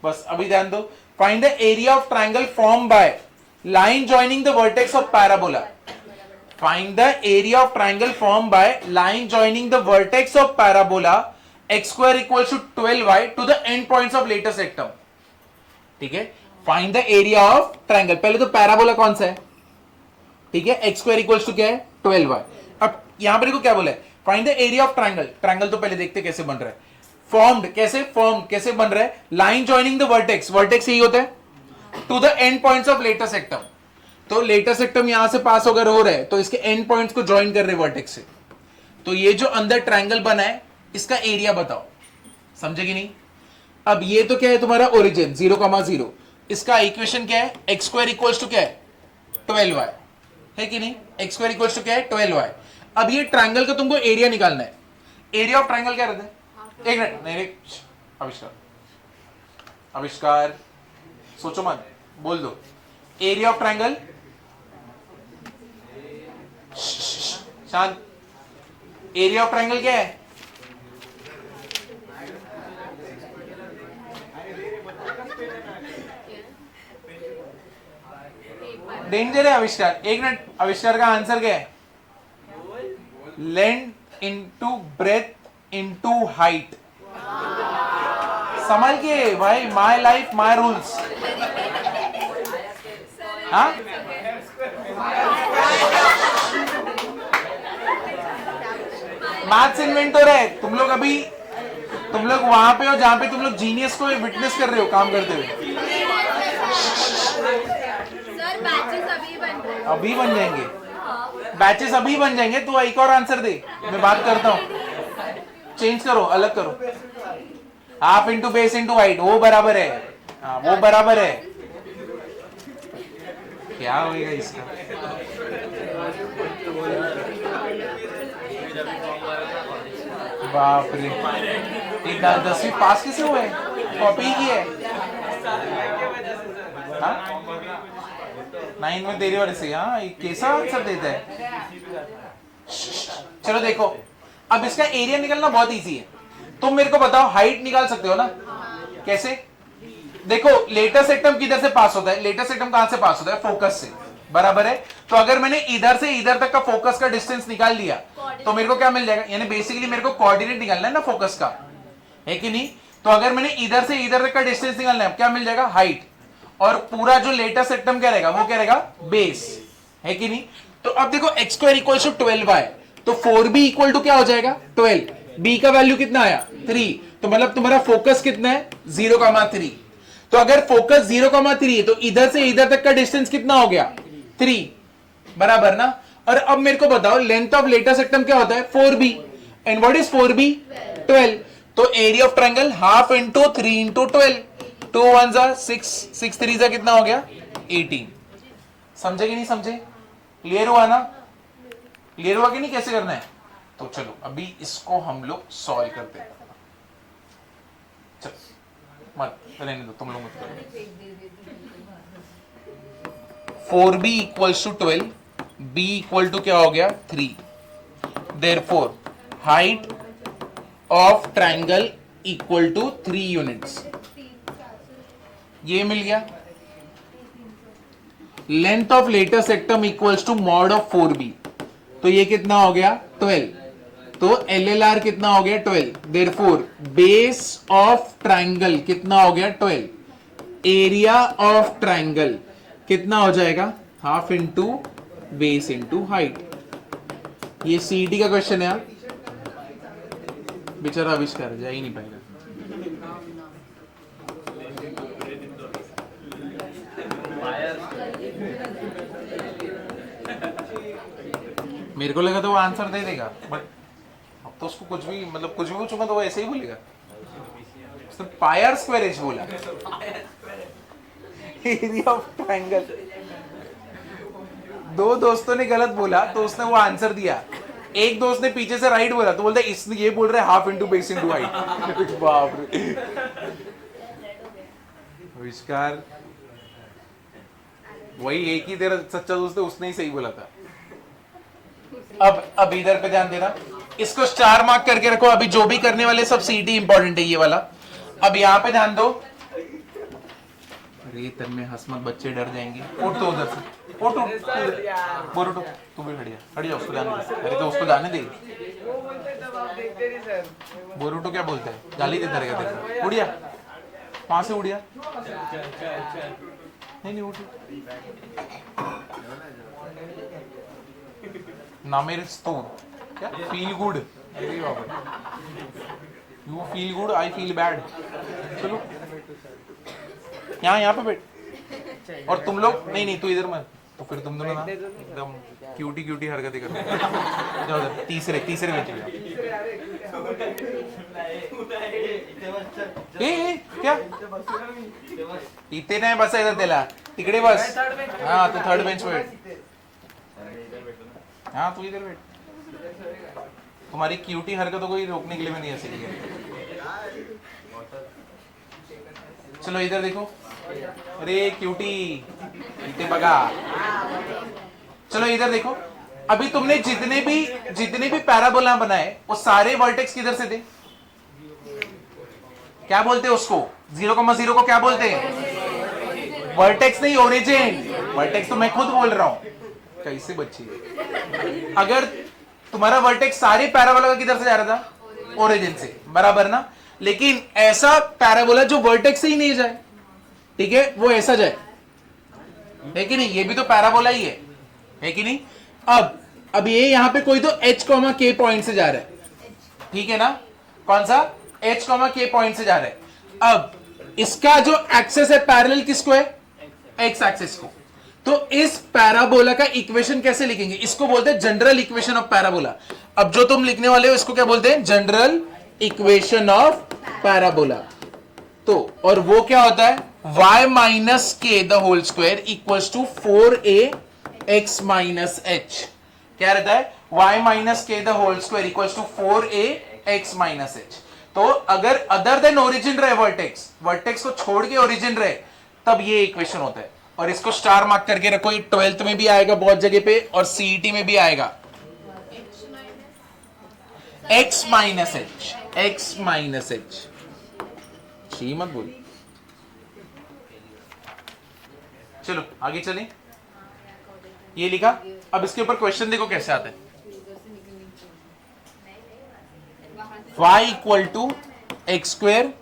[SPEAKER 1] बस अभी ध्यान दो। Find the area of triangle form by line joining the vertex of parabola. Find the area of triangle formed by line joining the vertex of parabola x square equals to 12y to the end points of latest sectum. ठीक है, find the area of triangle। पहले तो parabola कौन सा है? ठीक है, x square equals to क्या है? 12y। अब यहां पर देखो क्या बोला है, find the area of triangle। Triangle तो पहले देखते कैसे बन रहा है। फॉर्म्ड कैसे बन रहा है? Line joining the vertex, vertex यही होता है, to the end points of latus rectum. तो लेटेस्ट सेक्टम यहां से पास होकर हो रहा है, तो इसके एंड पॉइंट्स को ज्वाइन कर रहे हैं वर्टेक्स से। तो ये जो अंदर ट्रायंगल बना है, इसका एरिया बताओ। समझे कि नहीं? अब ये तो क्या है तुम्हारा ओरिजिन 0,0। इसका इक्वेशन क्या है? x स्क्वायर इक्वल्स टू क्या है? 12y है कि नहीं? x स्क्वायर इक्वल्स टू क्या है? 12y। अब ये ट्रायंगल का तुमको एरिया निकालना है। एरिया ऑफ ट्रायंगल क्या रहता है? एक मिनट, नहीं आविष्कार सोचो मत, बोल दो। एरिया ऑफ ट्रायंगल, शांत। एरिया ऑफ ट्रायंगल क्या है? डेंजर है आविष्कार। एक मिनट, आविष्कार का आंसर क्या है? Length into breadth into height. समझ के भाई, माय लाइफ माय रूल्स। हाँ, मैथ्स इन्वेंटर है तुम लोग। अभी तुम लोग वहां पे हो जहां पे तुम लोग जीनियस को विटनेस कर रहे हो काम करते हुए।
[SPEAKER 2] सर बैचेस अभी बन रहे हैं।
[SPEAKER 1] अभी बन जाएंगे बैचेस, अभी बन जाएंगे। तू एक और आंसर दे, मैं बात करता हूं। चेंज करो, अलग करो। Half into base into height, वो बराबर है। हाँ, वो बराबर है। क्या होगा इसका? बाप रे, 10वीं पास कैसे हुए? कॉपी की है। हाँ? 9 में तेरी वाले से, हाँ ये कैसा आंसर देता है। चलो देखो, अब इसका एरिया निकालना बहुत इजी है। तुम मेरे को बताओ हाइट निकाल सकते हो ना, कैसे? देखो लेटेस्ट एटम किधर से पास होता है, लेटेस्ट एटम कहां से पास होता है, फोकस से, बराबर है। तो अगर मैंने इधर से इधर तक का फोकस का डिस्टेंस निकाल लिया तो मेरे को क्या मिल जाएगा, यानी बेसिकली मेरे को कोऑर्डिनेट निकालना है ना फोकस का, है कि नहीं? तो अगर मैंने इधर से इधर तक का डिस्टेंस निकालना है, क्या मिल जाएगा, हाइट। और पूरा जो लेटेस्ट एटम क्या रहेगा, वो क्या रहेगा, बेस, है कि नहीं? तो अब देखो x square equal to 12y, तो 4b इक्वल टू क्या हो जाएगा, 12। b का वैल्यू कितना आया, 3। तो मतलब तुम्हारा फोकस कितना है, 0,3। तो अगर फोकस 0,3 है तो इधर से इधर तक का डिस्टेंस कितना हो गया, 3, बराबर ना। और अब मेरे को बताओ लेंथ ऑफ लेटेस्ट एटम क्या होता है, 4b, and what is 4b, 12। तो area of triangle half into 3 into 12, 2 1 जा 6, 6 3 जा कितना हो गया, 18। समझे कि नहीं समझे? क्लियर हुआ ना? क्लियर हुआ कि नहीं कैसे करना है? तो चलो अभी इसको हम लोग सॉल्व करते हैं। चलो मत रहने दो, तुम लोग मत करो। 4b equals to 12, b equal to क्या हो गया, 3। Therefore height of triangle equal to 3 units, ये मिल गया। Length of latus rectum equals to mod of 4b, तो ये कितना हो गया, 12। तो LLR कितना हो गया, 12। देयरफॉर बेस ऑफ ट्रायंगल कितना हो गया, 12। एरिया ऑफ ट्रायंगल कितना हो जाएगा, half into base into height. ये CET का क्वेश्चन है यार, बेचारा आविष्कार जा ही नहीं पाएगा। मेरे को लगा तो वो आंसर दे देगा, बट अब तो उसको कुछ भी, मतलब कुछ भी पूछूंगा तो वो ऐसे ही बोलेगा। उसने पायर स्क्वायर एज बोला, एरिया ऑफ ट्रायंगल। दो दोस्तों ने गलत बोला तो उसने वो आंसर दिया। एक दोस्त ने पीछे से राइट बोला तो बोलता है इसने ये बोल रहे half into base into height. बाप रे, आविष्कार। वही एक ही तेरा सच्चा दोस्त है, उसने ही सही बोला था। अब इधर पे ध्यान देना, इसको स्टार मार्क करके रखो। अभी जो भी करने वाले सब CET इंपॉर्टेंट है ये वाला। अब यहाँ पे ध्यान दो। अरे तन में हंस मत, बच्चे डर जाएंगे। उठ तो उधर से, उठ बोल, उठो तू भी हट जा, उसको जाने दे। अरे तो उसको जाने दे, बोरूटो क्या बोलता है, गाली देता रहेगा तेरे को। उड़िया वहां से, उड़िया नहीं उठ। नामेरस्तूर क्या, feel good, you feel good, I feel bad. चलो यहाँ पे बैठ। और तुम लोग नहीं तू इधर मत, तो फिर तुम दोनों ना एकदम क्यूटी हरकतें करते जाओ उधर, तीसरे बेंच पे। क्या इथे नाही बसायचं त्याला, तिकडे बस। हाँ तू थर्ड बेंच पे बैठ। हाँ तू इधर बैठ। तुम्हारी क्यूटी हरकतों को ही रोकने के लिए मैंने ऐसे किया। चलो इधर देखो, अरे क्यूटी इतने बगा। चलो इधर देखो, अभी तुमने जितने भी पैराबोला बनाए वो सारे वर्टेक्स किधर से थे? क्या बोलते हैं उसको, 0,0 को क्या बोलते हैं? वर्टेक्स नहीं, ओरिजिन। वर्टेक्स तो मैं खुद बोल रहा हूं, कैसे बच्चे। अगर तुम्हारा वर्टेक्स सारे पैराबोला का किधर से जा रहा था, ओरिजिन से, बराबर ना। लेकिन ऐसा पैराबोला जो वर्टेक्स से ही नहीं जाए, ठीक है, वो ऐसा जाए, है कि नहीं? ये भी तो पैराबोला ही है कि नहीं? अब ये यहां पे कोई तो h, k पॉइंट से जा रहा है, ठीक है ना? कौन सा, h, k पॉइंट से जा रहा है। अब इसका जो एक्सेस है पैरेलल किसको है, x एक्सेस को। तो इस पैराबोला का इक्वेशन कैसे लिखेंगे? इसको बोलते हैं जनरल इक्वेशन ऑफ पैराबोला। अब जो तुम लिखने वाले हो इसको क्या बोलते हैं, जनरल इक्वेशन ऑफ पैराबोला। तो और वो क्या होता है, y minus K the whole square equals to 4ax minus h। क्या रहता है, y minus K the whole square equals to 4ax minus h। तो अगर अदर देन ओरिजिन रहे वर्टेक्स को छोड़ के ओरिजिन रहे, तब ये इक्वेशन होता है। और इसको स्टार मार्क करके रखो, ये 12th में भी आएगा बहुत जगह पे और सीईटी में भी आएगा। x माइनस एच, छी मत बोल। चलो आगे चलें, ये लिखा। अब इसके ऊपर क्वेश्चन देखो कैसे आता है। y equal to X square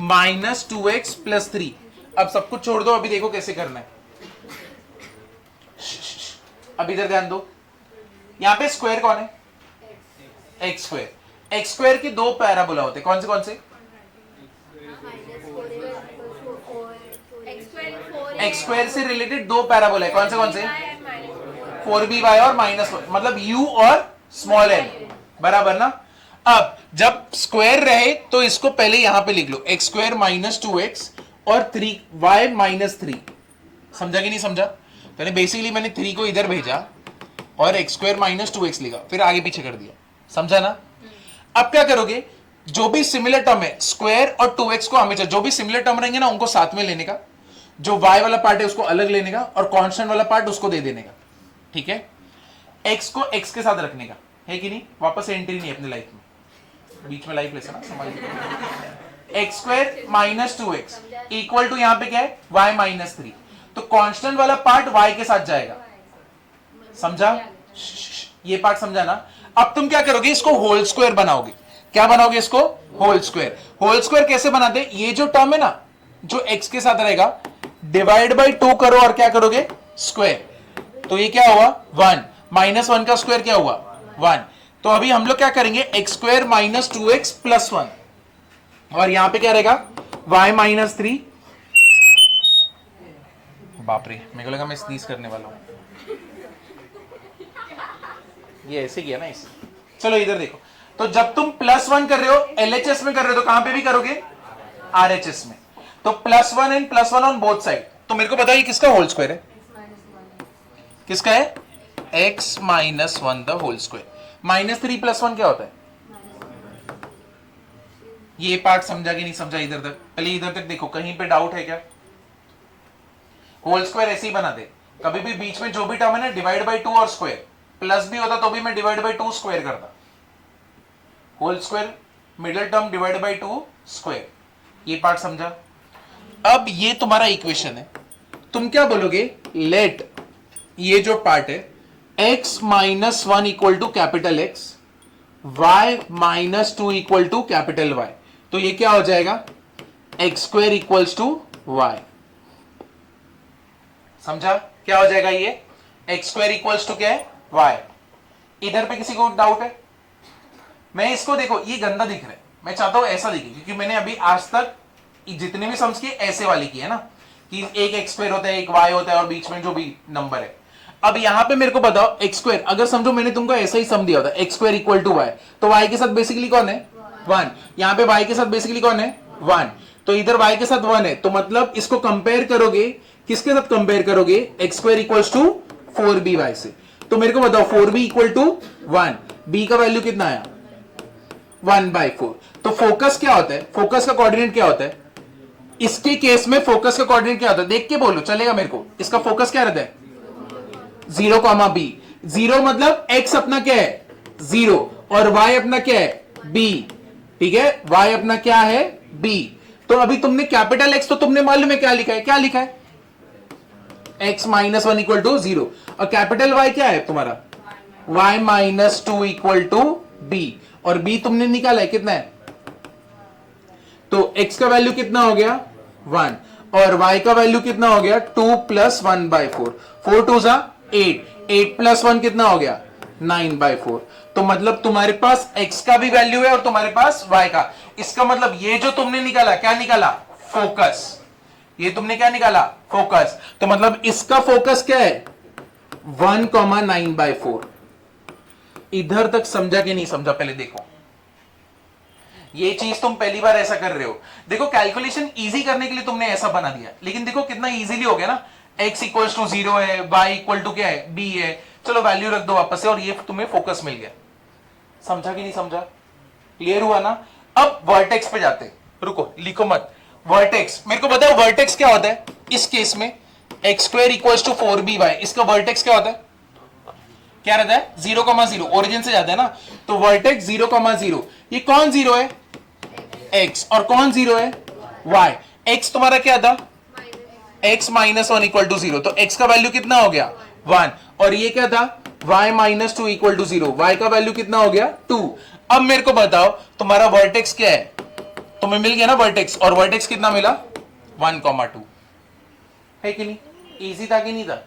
[SPEAKER 1] minus 2x plus 3। अब सब कुछ छोड़ दो, अभी देखो कैसे करना है। अब इधर ध्यान दो, यहां पे स्क्वायर कौन है? X square. एक्स स्क्वायर के दो पैराबोला होते हैं, कौन से? एक्स स्क्वायर से रिलेटेड दो पैराबोला है, कौन से? 4by और -1, मतलब u और स्मॉल n, बराबर ना। अब जब स्क्वायर रहे तो इसको पहले यहां पे लिख लो, एक्स स्क्वायर माइनस 2x और 3y माइनस 3। समझा कि नहीं समझा? पहले बेसिकली मैंने 3 को इधर भेजा और एक्स स्क्वायर माइनस 2x लिखा, फिर आगे पीछे कर दिया। समझा ना? अब क्या करोगे, जो भी सिमिलर टर्म है स्क्वायर और 2x को हमेशा, जो भी सिमिलर टर्म रहेंगे ना उनको साथ में लेने का, जो y वाला पार्ट है उसको अलग लेने का और कांस्टेंट वाला पार्ट उसको दे देने का। ठीक है? x को x के साथ रखने का है कि नहीं? वापस एंट्री नहीं अपनी लाइफ में, बीच में लाइफ लेसा ना, समझ। X square minus 2x equal to यहां पे क्या है? y minus 3। तो कांस्टेंट वाला पार्ट y के साथ जाएगा। समझा? ये पार्ट समझा ना? अब तुम क्या करोगे, इसको होल स्क्वायर बनाओगे। क्या बनाओगे इसको? Whole square. होल स्क्वायर कैसे बनाते हैं? ये जो टर्म है ना जो x के साथ रहेगा, डिवाइड बाई 2 करो और क्या करोगे? स्क्वायर। तो ये क्या हुआ? 1 माइनस 1 का स्क्वायर क्या हुआ? 1। तो अभी हम लोग क्या करेंगे, x square minus 2x plus 1 और यहां पे क्या रहेगा? y minus 3। बाप रे, मेरे को लगा मैं स्नीज करने वाला हूं। ये ऐसे किया ना इसे। चलो इधर देखो, तो जब तुम +1 कर रहे हो LHS में कर रहे हो तो कहां पे भी करोगे? RHS में। तो +1 एंड +1 ऑन बोथ साइड। तो मेरे को बताइए किसका होल स्क्वायर है? किसका है? x minus 1 the whole square. -3 + 1 क्या होता है? ये पार्ट समझा कि नहीं समझा? इधर तक पहले इधर तक देखो, कहीं पे डाउट है क्या? होल स्क्वायर ऐसे ही बना दे, कभी भी बीच में जो भी टर्म है ना डिवाइड बाई 2 और स्क्वायर, प्लस भी होता तो भी मैं डिवाइड बाई 2 स्क्वायर करता। Whole square middle term divide by 2 square. ये पार्ट समझा? अब ये तुम्हारा इक्वेशन है, तुम क्या बोलोगे? लेट ये जो पार्ट है x minus 1 equal to capital X, y minus 2 equal to capital Y। तो ये क्या हो जाएगा? X square equals to Y. समझा? क्या हो जाएगा ये? एक्स स्क्वायर इक्वल्स टू क्या है? y। इधर पे किसी को डाउट है? मैं इसको देखो, ये गंदा दिख रहा है, मैं चाहता हूं ऐसा दिखे, क्योंकि मैंने अभी आज तक जितने भी सम्स किए ऐसे वाली की है ना, कि एक एक्स स्क्वायर होता है, एक y होता है और बीच में जो भी नंबर है। अब यहां पे मेरे को बताओ, एक्स स्क्वायर अगर समझो मैंने तुमको ऐसा ही सम दिया होता, X square equal to Y, तो y के साथ बेसिकली कौन है? 1। यहां पे y के साथ बेसिकली कौन है? 1। तो इधर y के साथ 1 है, तो मतलब इसको कंपेयर करोगे, किसके साथ कंपेयर करोगे? X square equals to 4by से। तो मेरे को बताओ 4b इक्वल टू 1, b का वैल्यू कितना आया? 1/4। तो फोकस क्या होता है? फोकस का कोऑर्डिनेट क्या होता है? इसके केस में फोकस का कोऑर्डिनेट क्या होता है? देख के बोलो, चलेगा मेरे को। इसका फोकस क्या रहता है? 0, b। 0 मतलब x अपना क्या है? 0 और y अपना क्या है? b। ठीक है, y अपना क्या है? b। तो अभी तुमने कैपिटल X तो तुमने मालूम है क्या लिखा है? क्या लिखा है? x माइनस 1 इक्वल टू 0 और कैपिटल Y क्या है तुम्हारा? y minus 2 equal to b और b तुमने निकाला है कितना है? तो x का वैल्यू कितना हो गया? 1 और y का वैल्यू कितना हो गया? 2 प्लस 1/4। 4 2 जा 8, 8 प्लस 1 कितना हो गया? 9/4। तो मतलब तुम्हारे पास x का भी वैल्यू है और तुम्हारे पास y का। इसका मतलब ये जो तुमने निकाला, क्या निकाला? फोकस। ये तुमने क्या निकाला? फोकस। तो मतलब इसका फोकस क्या है? 1,9/4। इधर तक समझा कि नहीं समझा? पहले देखो, ये चीज तुम पहली बार ऐसा कर रहे हो। देखो कैलकुलेशन इजी करने के लिए तुमने ऐसा बना दिया, लेकिन देखो कितना इजीली हो गया ना। x इक्वल्स टू 0 है, y इक्वल टू क्या है? b है। चलो वैल्यू रख दो वापस से और ये तुम्हें फोकस मिल गया। समझा कि नहीं समझा? क्लियर हुआ ना? अब वर्टेक्स पे जाते, रुको लिखो मत। वर्टेक्स मेरे को बताओ वर्टेक्स क्या होता है इस केस में? X square equals to 4by, इसका वर्टेक्स क्या होता है, क्या रहता है 0,0, ओरिजिन से जाता है ना, तो वर्टेक्स 0,0, ये कौन 0 है x, और कौन 0 है y, x तुम्हारा क्या था x -1 इक्वल टू 0, तो x का वैल्यू कितना हो गया 1, और ये क्या था y -2 इक्वल टू 0, y का वैल्यू कितना हो गया 2। अब मेरे को बताओ तुम्हारा वर्टेक्स क्या है, तुम्हें मिल गया ना वर्टेक्स, और वर्टेक्स कितना मिला 1,2, है कि नहीं, इजी था कि नहीं था।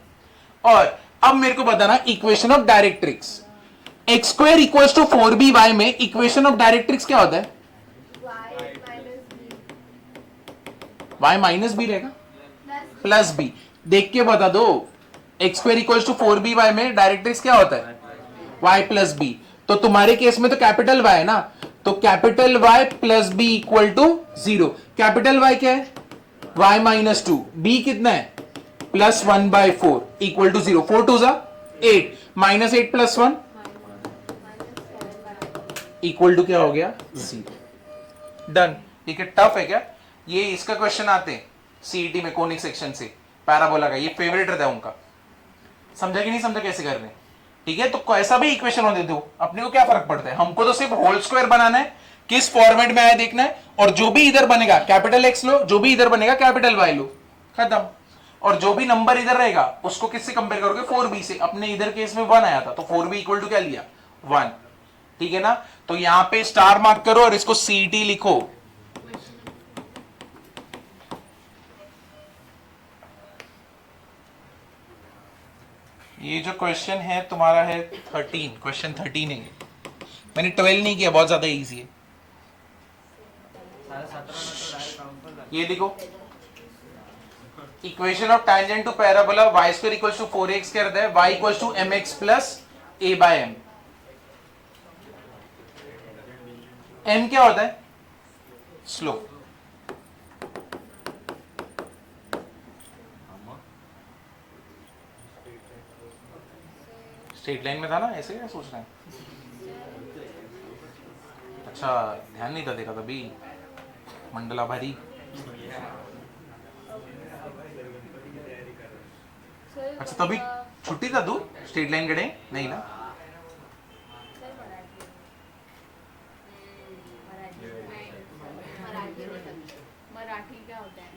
[SPEAKER 1] और अब मेरे को बताना equation of directrix, x square equals to 4by में इक्वेशन ऑफ डायरेक्ट्रिक्स क्या होता है, y माइनस बी रहेगा प्लस बी, देख के बता दो, x square equals to 4by में डायरेक्ट्रिक्स क्या होता है y प्लस बी, तो तुम्हारे केस में तो कैपिटल Y है ना, तो capital Y plus B equal to 0, capital Y क्या है y -2, b कितना है +1/4 इक्वल टू 0, 4 2 8, -8 + 1 इक्वल टू क्या हो गया 0। डन। ठीक है, टफ है क्या ये, इसका क्वेश्चन आते हैं सीईटी में कोनिक सेक्शन से, पैराबोला का, ये फेवरेट रहता है उनका, समझा कि नहीं समझा कैसे करने। ठीक है, तो ऐसा भी इक्वेशन होने दो, अपने को क्या फर्क पड़ता है, हमको तो सिर्फ होल स्क्वायर बनाना है, किस फॉर्मेट में आया देखना है, और जो भी इधर बनेगा कैपिटल एक्स लो, जो भी इधर बनेगा कैपिटल वाई लो, खत्म। और जो भी नंबर इधर रहेगा उसको किससे कंपेयर करोगे 4b से, अपने इधर केस में 1 आया था तो 4b इक्वल टू क्या लिया 1, ठीक है ना। तो यहां पे स्टार मार्क करो और इसको सीटी लिखो। ये जो क्वेश्चन है तुम्हारा है 13, क्वेश्चन 13 है, मैंने 12 नहीं किया, बहुत ज्यादा इजी है। ये देखो equation of tangent to parabola y square equals to 4x क्या रहता है, y equals to mx plus a/m। m क्या होता है स्लोप, स्ट्रेट लाइन में था ना, ऐसे क्या सोच रहे हैं, अच्छा ध्यान नहीं था, देखा तभी मंडला भारी। अच्छा तभी छुट्टी था तू स्ट्रेट लाइन कड़े नहीं ना,
[SPEAKER 3] मराठी क्या होता है,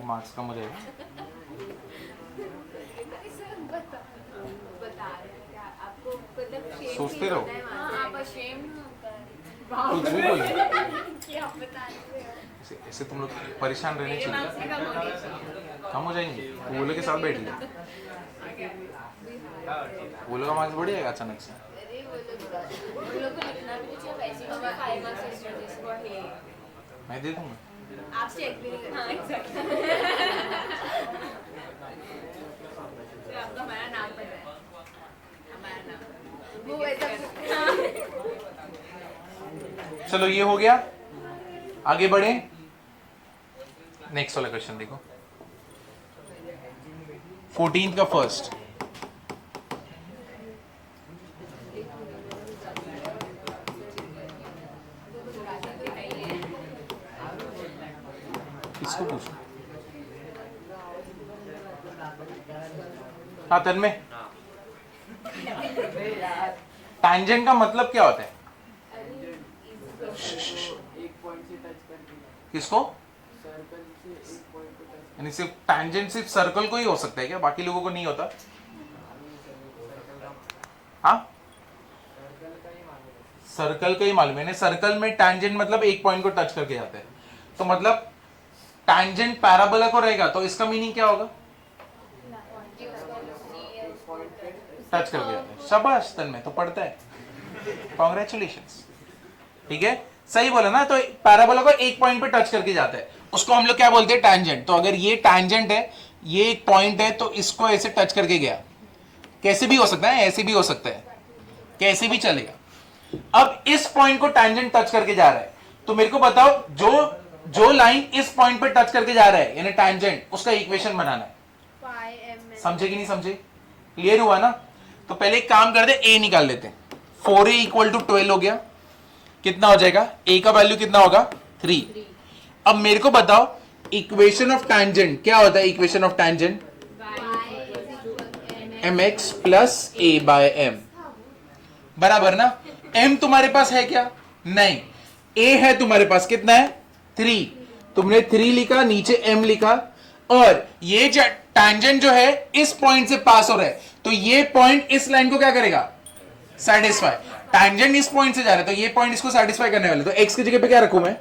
[SPEAKER 1] मार्क्स कम हो जाएगा।
[SPEAKER 3] बता रहे हैं क्या आपको, मतलब shame
[SPEAKER 1] सोचते
[SPEAKER 3] feel
[SPEAKER 1] रहो।
[SPEAKER 3] होता है वहाँ से? आप ashamed होता है।
[SPEAKER 1] कुछ भी बोलो,
[SPEAKER 3] क्या बता रहे हो?
[SPEAKER 1] ऐसे तुम लोग परेशान रहने
[SPEAKER 3] मेरे मार्क्स
[SPEAKER 1] चाहिए,
[SPEAKER 3] भी कम होने चाहिए।
[SPEAKER 1] कम हो जाएंगे, बोलो के साथ बैठ गए, बोलो का मार्क्स बढ़ जाएगा अचानक से।
[SPEAKER 3] अरे वो लोग को लिखना भी नहीं चाहिए, वैसे भी 5 मार्क्स एक्स्ट्रा जिसको है
[SPEAKER 1] मैं दे दूंगा,
[SPEAKER 3] आप चेक भी नहीं करते। हाँ एग्जैक्टली, आपको हमारा नाम पता है, हमारा नाम वो वैसा।
[SPEAKER 1] चलो ये हो गया, आगे बढ़े, नेक्स्ट वाला क्वेश्चन देखो 14 का फर्स्ट, इसको पूछो। हाँ तन्मय, टैंजेंट का मतलब क्या होता है, किसको, यानी सिर्फ टैंजेंट सिर्फ सर्कल को ही हो सकता है क्या, बाकी लोगों को नहीं होता। हाँ सर्कल का ही मालूम है, सर्कल में टैंजेंट मतलब एक पॉइंट को टच करके जाता है, तो मतलब टैंजेंट पैराबोला को रहेगा तो इसका मीनिंग क्या होगा, टच करके जाता है। शाबाश तन्मय, तो पढ़ता है, कांग्रेचुलेशंस, ठीक है सही बोला ना। तो पैराबोला को एक पॉइंट पे टच करके जाता है, उसको हम लोग क्या बोलते हैं टैंजेंट। तो अगर ये टैंजेंट है, ये एक पॉइंट है, तो इसको ऐसे टच करके गया, कैसे भी हो सकता है, ऐसे भी हो सकता है, कैसे भी चलेगा। अब इस पॉइंट को टैंजेंट टच करके जा रहा है, तो मेरे को बताओ जो लाइन इस पॉइंट पे टच करके जा रहा है यानी टैंजेंट, उसका इक्वेशन बनाना है। समझे कि नहीं समझे, क्लियर हुआ ना। तो पहले एक काम कर दे, a निकाल लेते हैं, 4a इक्वल टू 12 हो गया, कितना हो जाएगा, a का वैल्यू कितना होगा 3। अब मेरे को बताओ इक्वेशन ऑफ टैंजेंट क्या होता है? Equation of tangent mx plus a by m, बराबर ना? m तुम्हारे पास है क्या? नहीं। a है तुम्हारे पास, कितना है? 3। तुमने 3 लिखा, नीचे m लिखा, और ये जो टैंजेंट जो है इस पॉइंट से पास हो रहा है, तो ये पॉइंट इस लाइन को क्या करेगा? सेटिस्फाई। टैंजेंट इस पॉइंट से जा रहा है, तो ये पॉइंट इसको सेटिस्फाई करने वाला है। तो x की जगह पे क्या रखूं मैं?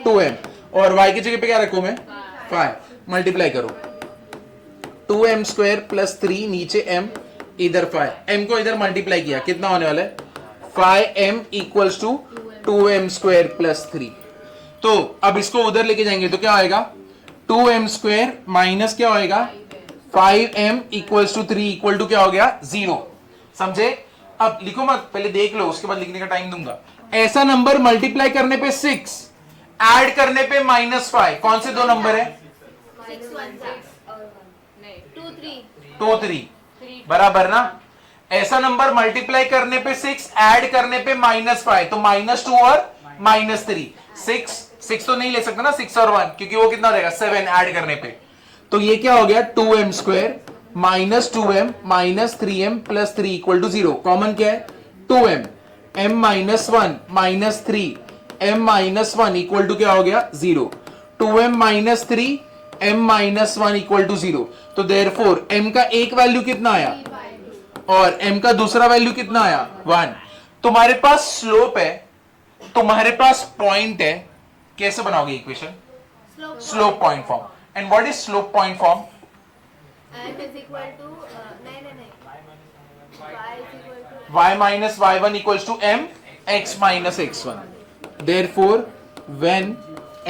[SPEAKER 1] 2m, और y की जगह पे क्या रखूं मैं? 5। मल्टीप्लाई करो, 2m स्क्वायर प्लस 3, नीचे m, इधर 5। m को इधर मल्टीप्लाई किया, कितना होने वाला है? 5m equals to 2m square plus 3। तो अब इसको उधर लेके जाएंगे तो क्या आएगा? 2m स्क्वायर माइनस क्या होएगा? 5m equals to 3 equal to क्या हो गया? 0। समझे? अब लिखो मत, पहले देख लो, उसके बाद लिखने का टाइम दूंगा। ऐसा नंबर मल्टीप्लाई करने पे 6, ऐड करने पे -5, कौन से दो नंबर है?
[SPEAKER 3] 6 1 6 और 1 नहीं 2 3
[SPEAKER 1] 2 3, बराबर ना? ऐसा नंबर मल्टीप्लाई करने पे 6, ऐड करने पे -5, तो -2 और -3। 6 तो नहीं ले सकता ना, 6 और 1, क्योंकि वो कितना हो जाएगा? 7 ऐड करने पे। तो ये क्या हो गया? 2m square minus 2m minus 3m plus 3 equal to 0। Common क्या है? 2m, m minus 1 minus 3, m minus 1 equal to क्या हो गया? 0। 2m minus 3, m minus 1 equal to 0। तो देयरफॉर m का एक वैल्यू कितना आया और m का दूसरा वैल्यू कितना आया? 1। तुम्हारे पास स्लोप है, तुम्हारे पास पॉइंट है, कैसे बनाओगे equation? Slope point form. And what is slope point form?
[SPEAKER 2] m is equal to नहीं y is equal to
[SPEAKER 1] y minus y1 equals to m x minus x1. Therefore, when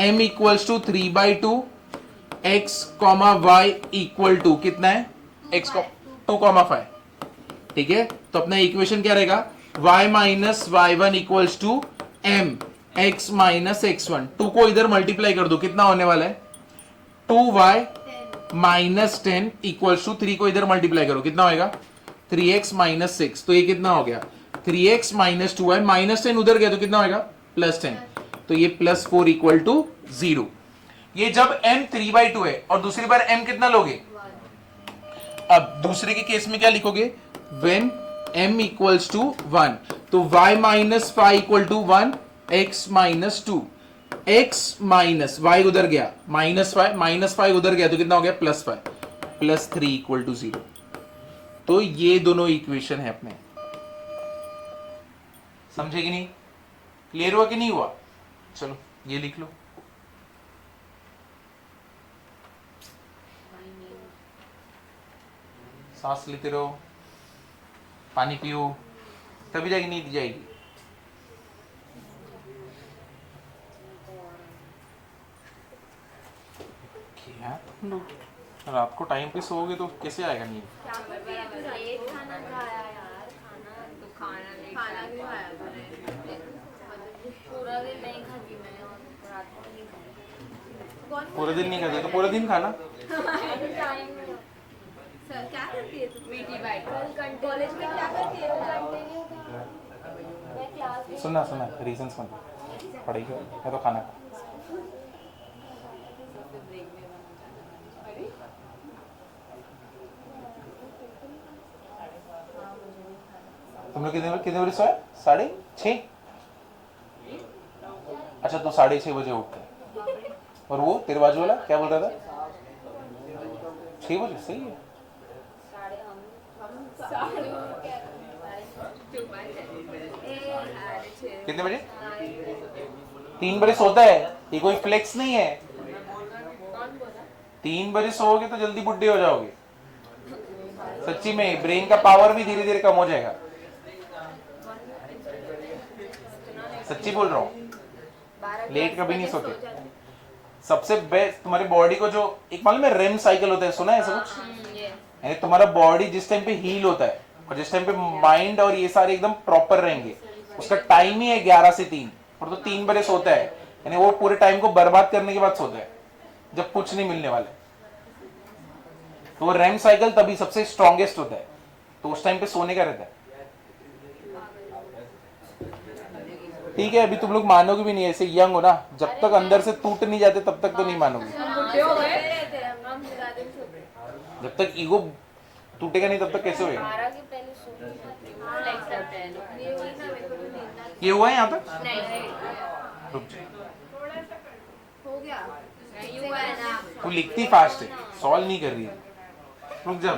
[SPEAKER 1] m equals to 3 by 2, x comma y equal to कितना है? x को 2,5। ठीक है, तो अपना equation क्या रहेगा? y minus y1 equals to m x minus x1। 2 को इधर मल्टीप्लाई कर दो, कितना होने वाला है? 2y माइनस 10 इक्वल्स टू 3 को इधर मल्टीप्लाई करो, कितना होगा? 3x minus 6। तो ये कितना हो गया? 3x माइनस 2y, माइनस 10 उधर गया तो कितना होगा? प्लस 10। तो ये प्लस 4 इक्वल टू 0। ये जब m 3/2 है, और दूसरी बार m कितना लोगे? अब दूसरे के केस में क्या लिखोगे? when m इक्वल्स टू 1, तो y minus 5 equal to 1, x minus 2, x minus y उधर गया, -5 उधर गया तो कितना हो गया? +5, प्लस 3 इक्वल टू 0। तो ये दोनों इक्वेशन है अपने। समझे कि नहीं? क्लियर हुआ कि नहीं हुआ? चलो ये लिख लो। सांस लेते रहो, पानी पियो, तभी जाएगी नींद जाएगी। रात को टाइम पे सोओगे तो कैसे आएगा नींद?
[SPEAKER 3] लेट खाना खाया यार, खाना तो खाना
[SPEAKER 2] भी खाया मैंने।
[SPEAKER 3] पूरा दिन नहीं खाती मैं, और रात को नहीं खाती।
[SPEAKER 1] पूरे दिन नहीं खाते तो पूरे दिन खाना।
[SPEAKER 3] टाइम
[SPEAKER 2] सर क्या करती है तू?
[SPEAKER 3] वीटी बाइट
[SPEAKER 2] कॉलेज में क्या करती है?
[SPEAKER 3] कंटिन्यू था मैं क्लास में।
[SPEAKER 1] सुनना रीजन सुन, पढ़ेगी या तो खाना खा। तुम लोग कितने बजे सोए? 6:30। अच्छा, तो 6:30 बजे उठते हैं। और वो तेरे बाजू वाला क्या बोल रहा था? 6 बजे। सही है। कितने बजे? 3 बजे सोता है। ये कोई फ्लेक्स नहीं है। 3 बजे सोओगे तो जल्दी बुढ़े हो जाओगे। सच्ची में ब्रेन का पावर भी धीरे धीरे कम हो जाएगा। सच्ची बोल रहा हूँ, लेट कभी नहीं सोते। सबसे बेस्ट तुम्हारी बॉडी को जो एक मालूम है रेम साइकिल होता है, सुना है ऐसा कुछ? यानी तुम्हारा बॉडी जिस टाइम पे हील होता है और जिस टाइम पे माइंड और ये सारे एकदम प्रॉपर रहेंगे, उसका टाइम ही है 11 से 3। और तो 3 बजे सोता है, यानी वो पूरे टाइम को बर्बाद करने के बाद सोता है जब कुछ नहीं मिलने वाला। तो वो रेम साइकिल तभी सबसे स्ट्रॉन्गेस्ट होता है, तो उस टाइम पे सोने का रहता है। ठीक है, अभी तुम लोग मानोगे भी नहीं, ऐसे यंग हो ना, जब तक अंदर से टूट नहीं जाते तब तक तो नहीं मानोगे।
[SPEAKER 2] रहते हैं हम ज्यादा छोटे।
[SPEAKER 1] जब तक ईगो टूटेगा नहीं तब तक कैसे होएगा?
[SPEAKER 3] 12 के पहले सो नहीं पाते, लाइक करते हैं लोग।
[SPEAKER 2] ये वही ना, मेरे को भी नींद ना
[SPEAKER 1] ये हुआ है यहाँ तक?
[SPEAKER 3] नहीं
[SPEAKER 1] रुक जा।
[SPEAKER 2] हो गया।
[SPEAKER 3] ये हुआ है ना।
[SPEAKER 1] तू लिखती फास्ट है, सॉल्व नहीं कर रही है। रुक जा।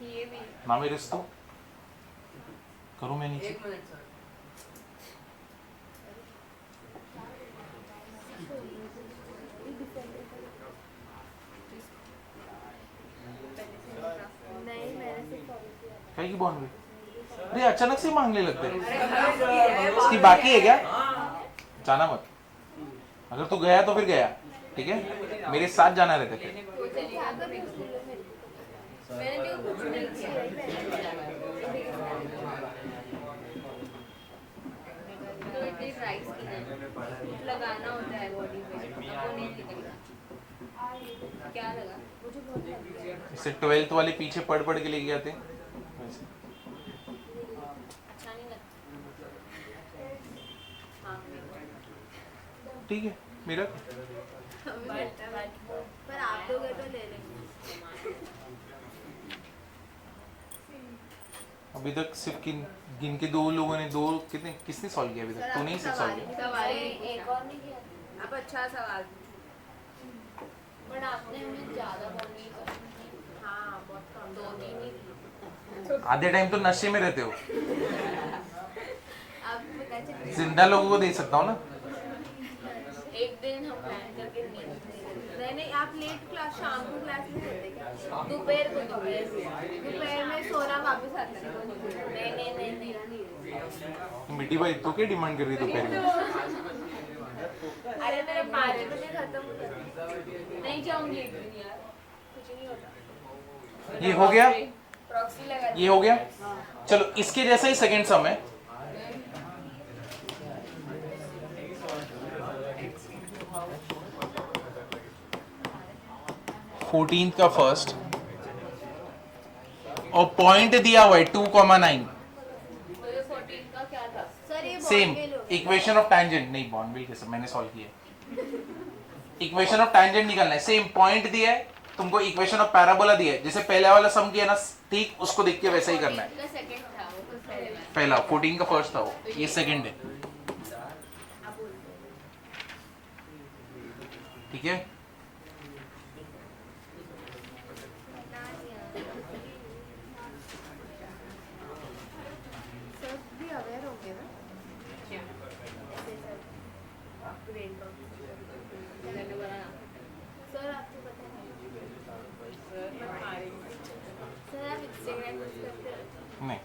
[SPEAKER 3] ये भी
[SPEAKER 1] ना मेरे तो करूँ मैं नीचे?
[SPEAKER 2] नहीं, मैंने सिर्फ follow किया।
[SPEAKER 1] क्या की बॉन्ड में? अरे अचानक से मांगने लगते हैं। इसकी बाकी है क्या? जाना मत। अगर तू गया तो फिर गया, ठीक है? मेरे साथ जाना रहता है फिर।
[SPEAKER 3] मैंने देखो कुछ नहीं किया। तो इतनी राइस की है, कुछ लगाना होता है बॉडी पे, वो नहीं निकलता। क्या लगा? मुझे बहुत लग गया।
[SPEAKER 1] इससे 12th वाले पीछे पढ़ के लेके जाते हैं वैसे।
[SPEAKER 3] अच्छा नहीं लगता। हाँ
[SPEAKER 1] ठीक है मेरा
[SPEAKER 2] पर आप लोग तो ले लेंगे।
[SPEAKER 1] अभी तक सिर्फ गिन के 2 लोगों ने, 2 कितने, किसने सॉल्व किया अभी तक? तूने ही सिर्फ सॉल्व किया।
[SPEAKER 2] सवाल
[SPEAKER 3] एक और नहीं किया।
[SPEAKER 2] अब अच्छा सवाल।
[SPEAKER 3] बट आपने हमें ज्यादा बॉडी कर,
[SPEAKER 2] हाँ बहुत कम।
[SPEAKER 3] 2-3 ही की।
[SPEAKER 1] आधे टाइम तो नशे में रहते हो।
[SPEAKER 2] अब पता चल।
[SPEAKER 1] जिंदा लोगों को दे सकता हूँ ना।
[SPEAKER 3] एक दिन हम प्लान करके नींद
[SPEAKER 2] नहीं, आप लेट क्लास, शाम को क्लास में होते क्या?
[SPEAKER 3] दोपहर को
[SPEAKER 2] दोपहर में सोना वापस आता है।
[SPEAKER 3] नहीं
[SPEAKER 1] मिट्टी भाई तो क्या डिमांड कर रही है दोपहर में?
[SPEAKER 2] अरे मेरा 5 बजे खत्म हो जाता है।
[SPEAKER 3] नहीं जाऊंगी एक दिन यार, कुछ नहीं होता।
[SPEAKER 1] ये हो गया,
[SPEAKER 3] प्रॉक्सी लगा
[SPEAKER 1] ये हो गया। चलो इसके जैसा ही सेकंड सम है। फोर्टीन का फर्स्ट और पॉइंट दिया हुआ है 2,9।
[SPEAKER 3] तो ये 14 का क्या था?
[SPEAKER 2] सर ये
[SPEAKER 1] सेम
[SPEAKER 2] बॉन्डविल हो।
[SPEAKER 1] इक्वेशन ऑफ टैंजेंट, नहीं बॉन्डविल कैसे, मैंने सॉल्व किया। इक्वेशन ऑफ टैंजेंट निकालना है। सेम पॉइंट दिया है तुमको, इक्वेशन ऑफ पैराबोला दिया है, जैसे पहले वाला सम किया ना, ठीक उसको देख के वैसा ही करना है।
[SPEAKER 3] 14 का सेकंड था वो, कुछ पहले वाला।
[SPEAKER 1] पहला 14 का फर्स्ट था वो, ये सेकंड है, ठीक है?
[SPEAKER 2] सर भी अवेयर होंगे ना? ब्रेन का।
[SPEAKER 3] मैंने बोला ना।
[SPEAKER 2] सर आपको पता है? सर आप इंस्टाग्राम यूज करते हो?
[SPEAKER 1] नहीं,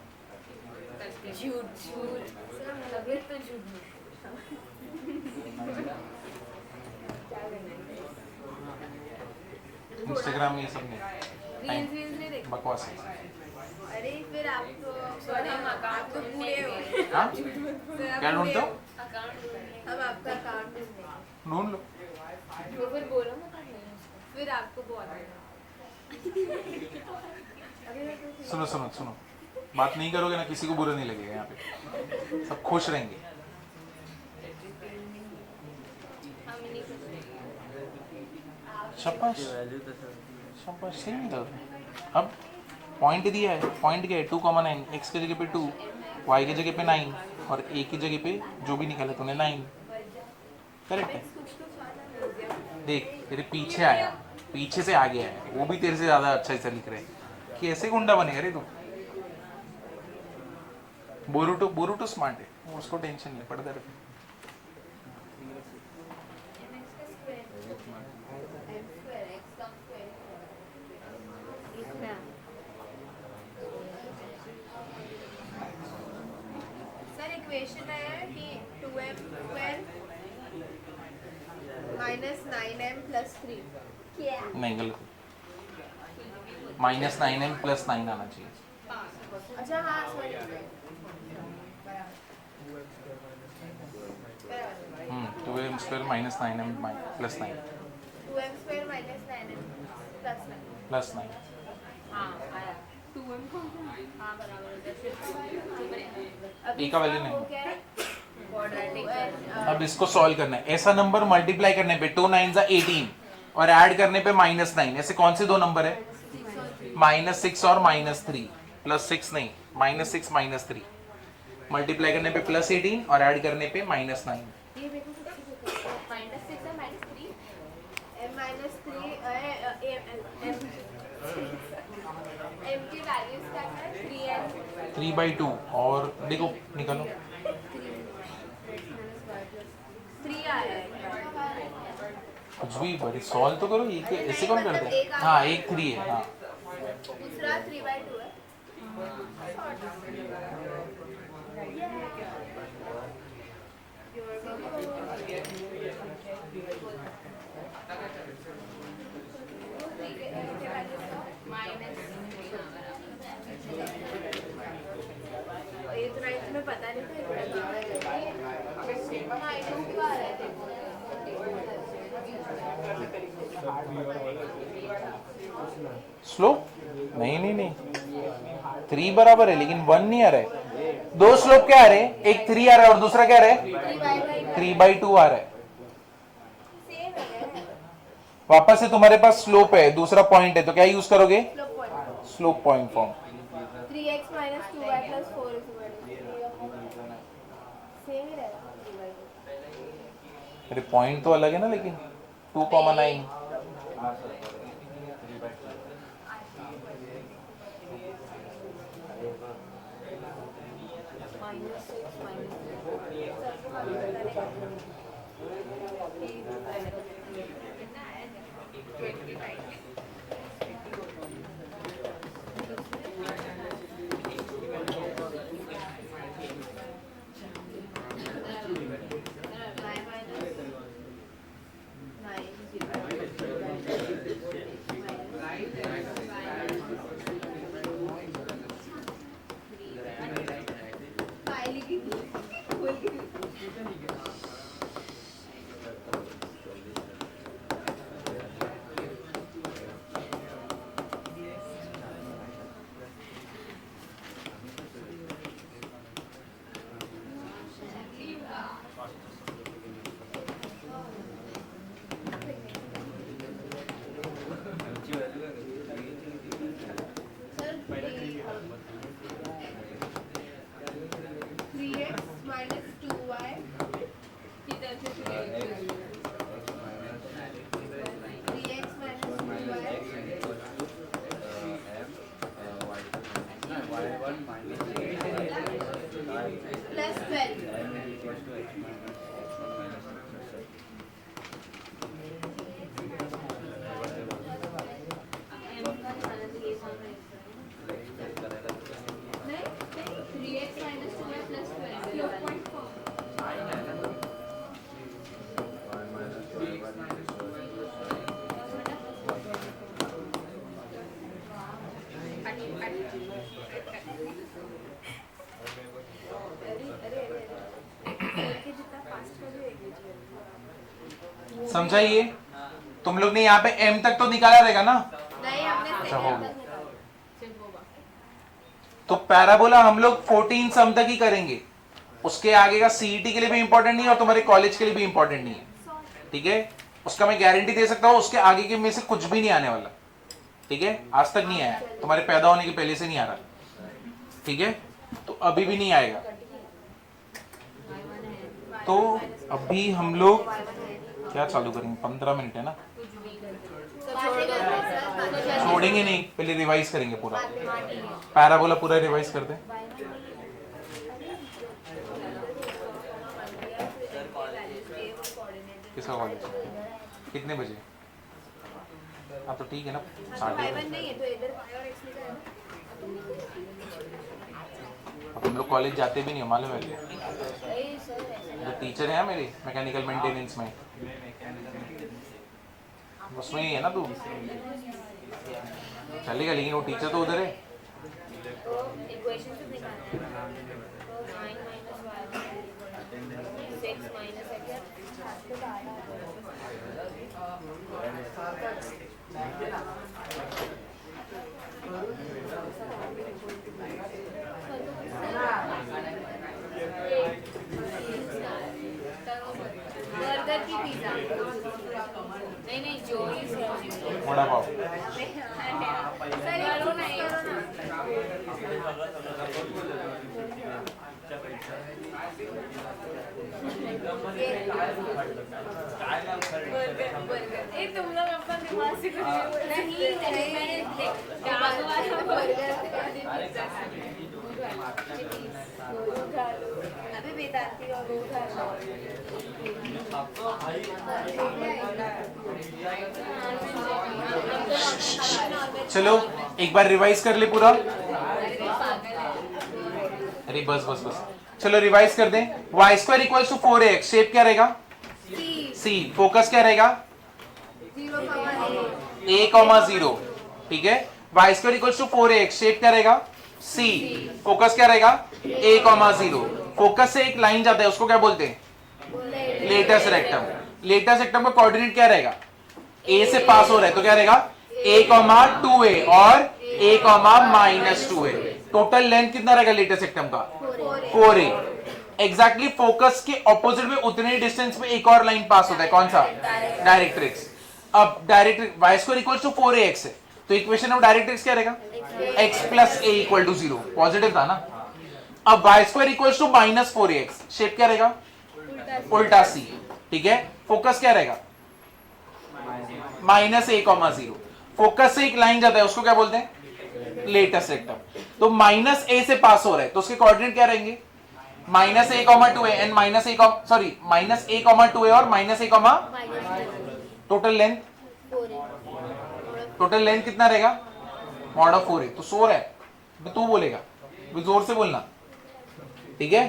[SPEAKER 3] झूठ झूठ
[SPEAKER 2] सर हम
[SPEAKER 3] लगे तो झूठ नहीं।
[SPEAKER 1] इंस्टाग्राम में ये सब नहीं,
[SPEAKER 2] रील्स नहीं देखते?
[SPEAKER 1] बकवास है।
[SPEAKER 2] अरे फिर आप तो
[SPEAKER 3] सॉरी हम
[SPEAKER 2] आप
[SPEAKER 3] अकाउंट
[SPEAKER 2] तो
[SPEAKER 3] ढूंढने
[SPEAKER 2] पूरे हो।
[SPEAKER 3] गए।
[SPEAKER 1] हाँ?
[SPEAKER 2] सर, आप
[SPEAKER 1] क्या
[SPEAKER 2] पूरे
[SPEAKER 1] ढूंढते हो?
[SPEAKER 3] अकाउंट ढूंढने
[SPEAKER 2] हम आपका अकाउंट ढूंढेंगे।
[SPEAKER 1] ढूंढ लो।
[SPEAKER 3] तो फिर बोलो ना कब नहीं उसको।
[SPEAKER 2] फिर आपको बोलना।
[SPEAKER 1] सुनो सुनो सुनो, बात नहीं करोगे ना, किसी को बुरा नहीं लगेगा, यहाँ पे सब खुश रहेंगे।
[SPEAKER 3] हम ही नहीं कर सकते।
[SPEAKER 1] शाबाश शाबाश, सही निकल रहा है। अब पॉइंट दिया है, पॉइंट क्या है 2,9, x की जगह पे 2, y की जगह पे 9 और a की जगह पे जो भी निकाला तूने 9, करेक्ट है। देख तेरे पीछे आया, पीछे से आगे आया, वो भी तेरे से ज्यादा अच्छा से लिख रहे हैं। कैसे गुंडा बनेगा रे तू? बोरूटो स्मार्ट है, उसको टेंशन नहीं, पढ़ता रहे।
[SPEAKER 2] सर इक्वेशन है कि 2m square minus 9m plus 3। क्या?
[SPEAKER 1] नहीं गलत, -9m + 9 आना चाहिए।
[SPEAKER 2] अच्छा हाँ sorry.
[SPEAKER 1] 2m² - 9m + 9
[SPEAKER 2] 2m square minus 9m plus 9।
[SPEAKER 1] + 9।
[SPEAKER 3] हाँ आया। 2m कौन सा? हाँ बराबर होता है फिर
[SPEAKER 1] ए का वैल्यू नहीं।
[SPEAKER 2] वो क्या है?
[SPEAKER 3] क्वाड्रेटिक
[SPEAKER 1] अब इसको सॉल्व करना है। ऐसा नंबर मल्टीप्लाई करने पे 2 9 18 और ऐड करने पे -9, ऐसे कौन से दो नंबर है? -6 और -3, +6 नहीं, -6 -3, मल्टीप्लाई करने पे +18 और ऐड करने पे -9।
[SPEAKER 2] ये देखो
[SPEAKER 3] -6 और -3
[SPEAKER 2] M-3 M की वैल्यूज क्या है? 3M
[SPEAKER 1] 3/2 और देखो निकालो
[SPEAKER 2] 3 आया है।
[SPEAKER 1] कुछ भी, बड़ी सॉल्व तो करो। ये ऐसे कौन करते हैं? हाँ, एक 3 है। हाँ,
[SPEAKER 2] दूसरा 3/2 है। ये तो नाइन्थ में पता नहीं
[SPEAKER 1] स्लोप नहीं नहीं नहीं, 3 बराबर है लेकिन 1 नहीं आ रहा है। दो स्लोप क्या आ रहे हैं? एक 3 आ रहा है और दूसरा क्या आ रहा है? 3/2 आ रहा है। वापस से तुम्हारे पास स्लोप है, दूसरा पॉइंट है, तो क्या यूज करोगे? Slope point form.
[SPEAKER 2] 3x - 2y + 4 same ही रहेगा।
[SPEAKER 1] अरे पॉइंट तो अलग है ना, लेकिन 2,9 समझा? ये तुम लोग ने यहाँ पे m तक तो निकाला रहेगा ना?
[SPEAKER 2] नहीं, हमने
[SPEAKER 1] अच्छा, हो गया।
[SPEAKER 3] सिर्फ वो बात
[SPEAKER 1] तो पैराबोला हम लोग 14 सम तक ही करेंगे। उसके आगे का सीईटी के लिए भी इंपॉर्टेंट नहीं है और तुम्हारे कॉलेज के लिए भी इंपॉर्टेंट नहीं है, ठीक है? उसका मैं गारंटी दे सकता हूँ, उसके आगे के में से कुछ भी नहीं आने वाला, ठीक है? आज तक नहीं आया, तुम्हारे पैदा होने के पहले से नहीं आ रहा, ठीक है? तो अभी भी नहीं आएगा। तो अभी हम लोग क्या चालू करेंगे? 15 मिनट है ना, छोड़ेंगे नहीं, पहले रिवाइज करेंगे पूरा। पैराबोला पूरा रिवाइज कर दे। किसका कॉलेज? कितने बजे? हाँ तो ठीक है ना, 8:30।
[SPEAKER 2] नहीं है तो इधर y और x लिखा है ना।
[SPEAKER 1] अब हम लोग कॉलेज जाते भी नहीं हो, मालूम है? जो टीचर है मेरे मैकेनिकल मेंटेनेंस में, उसमें ही है ना तू, चलेगा, लेकिन वो टीचर तो उधर है।
[SPEAKER 3] तो इक्वेशन से निकालना है। तो 9 - 6 - x ए तुम लोग अपना दिमाग से कुछ नहीं मैंने डाक वाला
[SPEAKER 2] अभी बेदांती और वो
[SPEAKER 1] चलो एक बार रिवाइज कर ले पूरा। अरे बस बस बस, चलो रिवाइज कर दें। Y square equals to 4ax, shape क्या रहेगा? सी। फोकस क्या रहेगा? 0,0, ठीक है। Y square equals to 4ax, shape क्या रहेगा? सी। फोकस क्या रहेगा? 0,0। फोकस से एक लाइन जाता है, उसको क्या बोलते हैं? Latus rectum. लेटस रेक्टम का कोऑर्डिनेट क्या रहेगा? ए से पास हो रहा है तो क्या रहेगा? a, 2a और a, -2a। टोटल लेंथ कितना रहेगा लेटस रेक्टम का? 4a। एग्जैक्टली फोकस के ऑपोजिट में उतने डिस्टेंस पे एक और लाइन पास होता है, कौन सा? डायरेक्ट्रिक्स। अब directrix y square equals to 4ax है, तो इक्वेशन ऑफ डायरेक्ट्रिक्स क्या रहेगा? x + a = 0। पॉजिटिव था ना। अब Y square equals to -4ax, shape क्या रहेगा? उल्टा सी, ठीक है। फोकस क्या रहेगा? -a, 0। फोकस से एक लाइन जाता है, उसको क्या बोलते हैं? Latus rectum. तो -a से पास हो रहा है तो उसके कोऑर्डिनेट क्या रहेंगे? -a, 2a and -a, sorry -a, 2a और -a, टोटल लेंथ कितना रहेगा? Mod of 4a। तो सो रहा है तो तू बोलेगा, जोर से बोलना, ठीक है।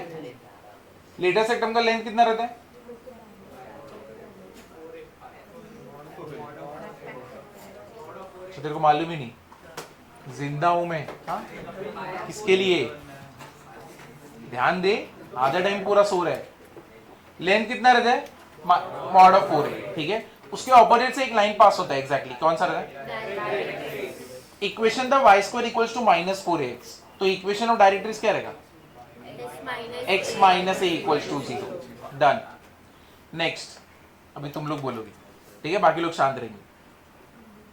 [SPEAKER 1] लेटस रेक्टम का लेंथ कितना रहता है? तो तेरे को मालूम ही नहीं, जिंदा हूं मैं। हाँ, किसके लिए? ध्यान दे, आधा टाइम पूरा सो रहा है। लेंथ कितना रहता है? मॉड ऑफ 4a, ठीक है। उसके ऑपोजिट से एक लाइन पास होता है, एग्जैक्टली कौन सा रहता है? Equation the y square equals to -4ax, तो इक्वेशन ऑफ डायरेक्ट्रिक्स क्या रहेगा? x - a equals to 0। Done. Next अभी तुम लोग बोलोगे, ठीक है, बाकी लोग शांत रहेंगे।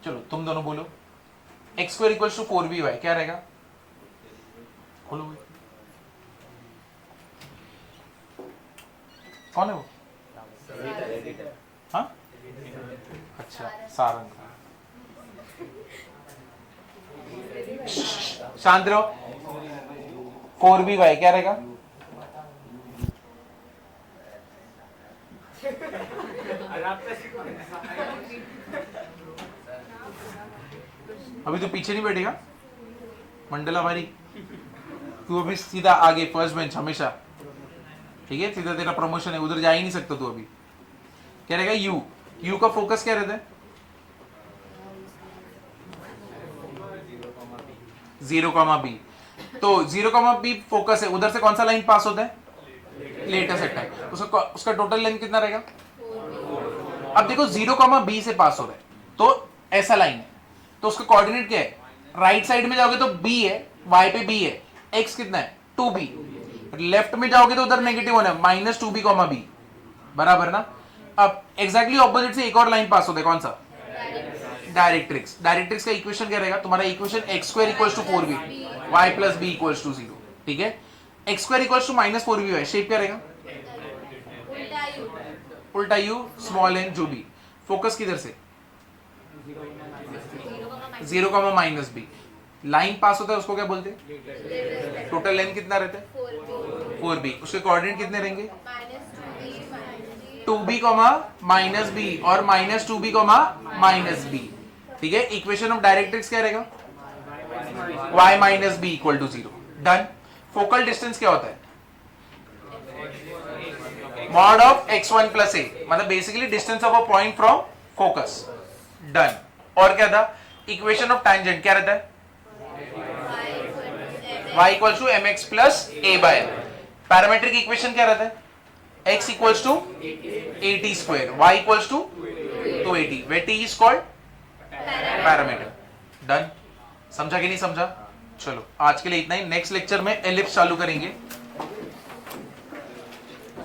[SPEAKER 1] चलो तुम दोनों बोलो। x square equals to 4by, क्या रहेगा? बोलो भाई, कौन है वो? हाँ, अच्छा, सारंग। शांत रहो। 4by क्या रहेगा? अभी तो पीछे नहीं बैठेगा मंडला भारी, तू अभी सीधा आगे फर्स्ट बेंच हमेशा, ठीक है। सीधा तेरा प्रमोशन है, उधर जा ही नहीं सकता तू अभी। क्या रहेगा? यू। यू का फोकस क्या रहता है? 0,b। तो 0,b फोकस है, उधर से कौन सा लाइन पास होता है? Latus rectum. उसका टोटल लेंथ कितना रहेगा? अब देखो 0,b से पास हो रहा है तो ऐसा लाइन है, तो उसका कोऑर्डिनेट क्या है? राइट साइड में जाओगे तो b है, y पे b है, x कितना है? 2b। लेफ्ट में जाओगे तो उधर नेगेटिव होना है, -2b, b, बराबर ना। अब एग्जैक्टली ऑपोजिट से एक और लाइन पास होता है, कौन सा? डायरेक्ट्रिक्स। डायरेक्ट्रिक्स का इक्वेशन क्या रहेगा? तुम्हारा equation x square equals to 4b, y + b equals to 0, ठीक है। x square equals to -4by, shape क्या रहेगा? उल्टा u, स्मॉल n, जो भी। फोकस किधर से? 0, -b। लाइन पास होता है उसको क्या बोलते हैं? टोटल लेंथ कितना रहता है? 4b। उसके कोऑर्डिनेट कितने रहेंगे? 2b, -b और -2b, -b, ठीक है। इक्वेशन ऑफ डायरेक्ट्रिक्स क्या रहेगा? y - b = 0। Done. Focal distance क्या होता है? मॉड ऑफ x1 + a, मतलब basically distance of a point from focus. Done. और क्या था? इक्वेशन ऑफ टैंजेंट क्या रहता है? y = mx + a/n। Parametric equation क्या रहता है? x = at², y = 2at, where t is called parameter. Done. समझा कि नहीं समझा? चलो आज के लिए इतना ही। नेक्स्ट लेक्चर में एलिप्स चालू करेंगे।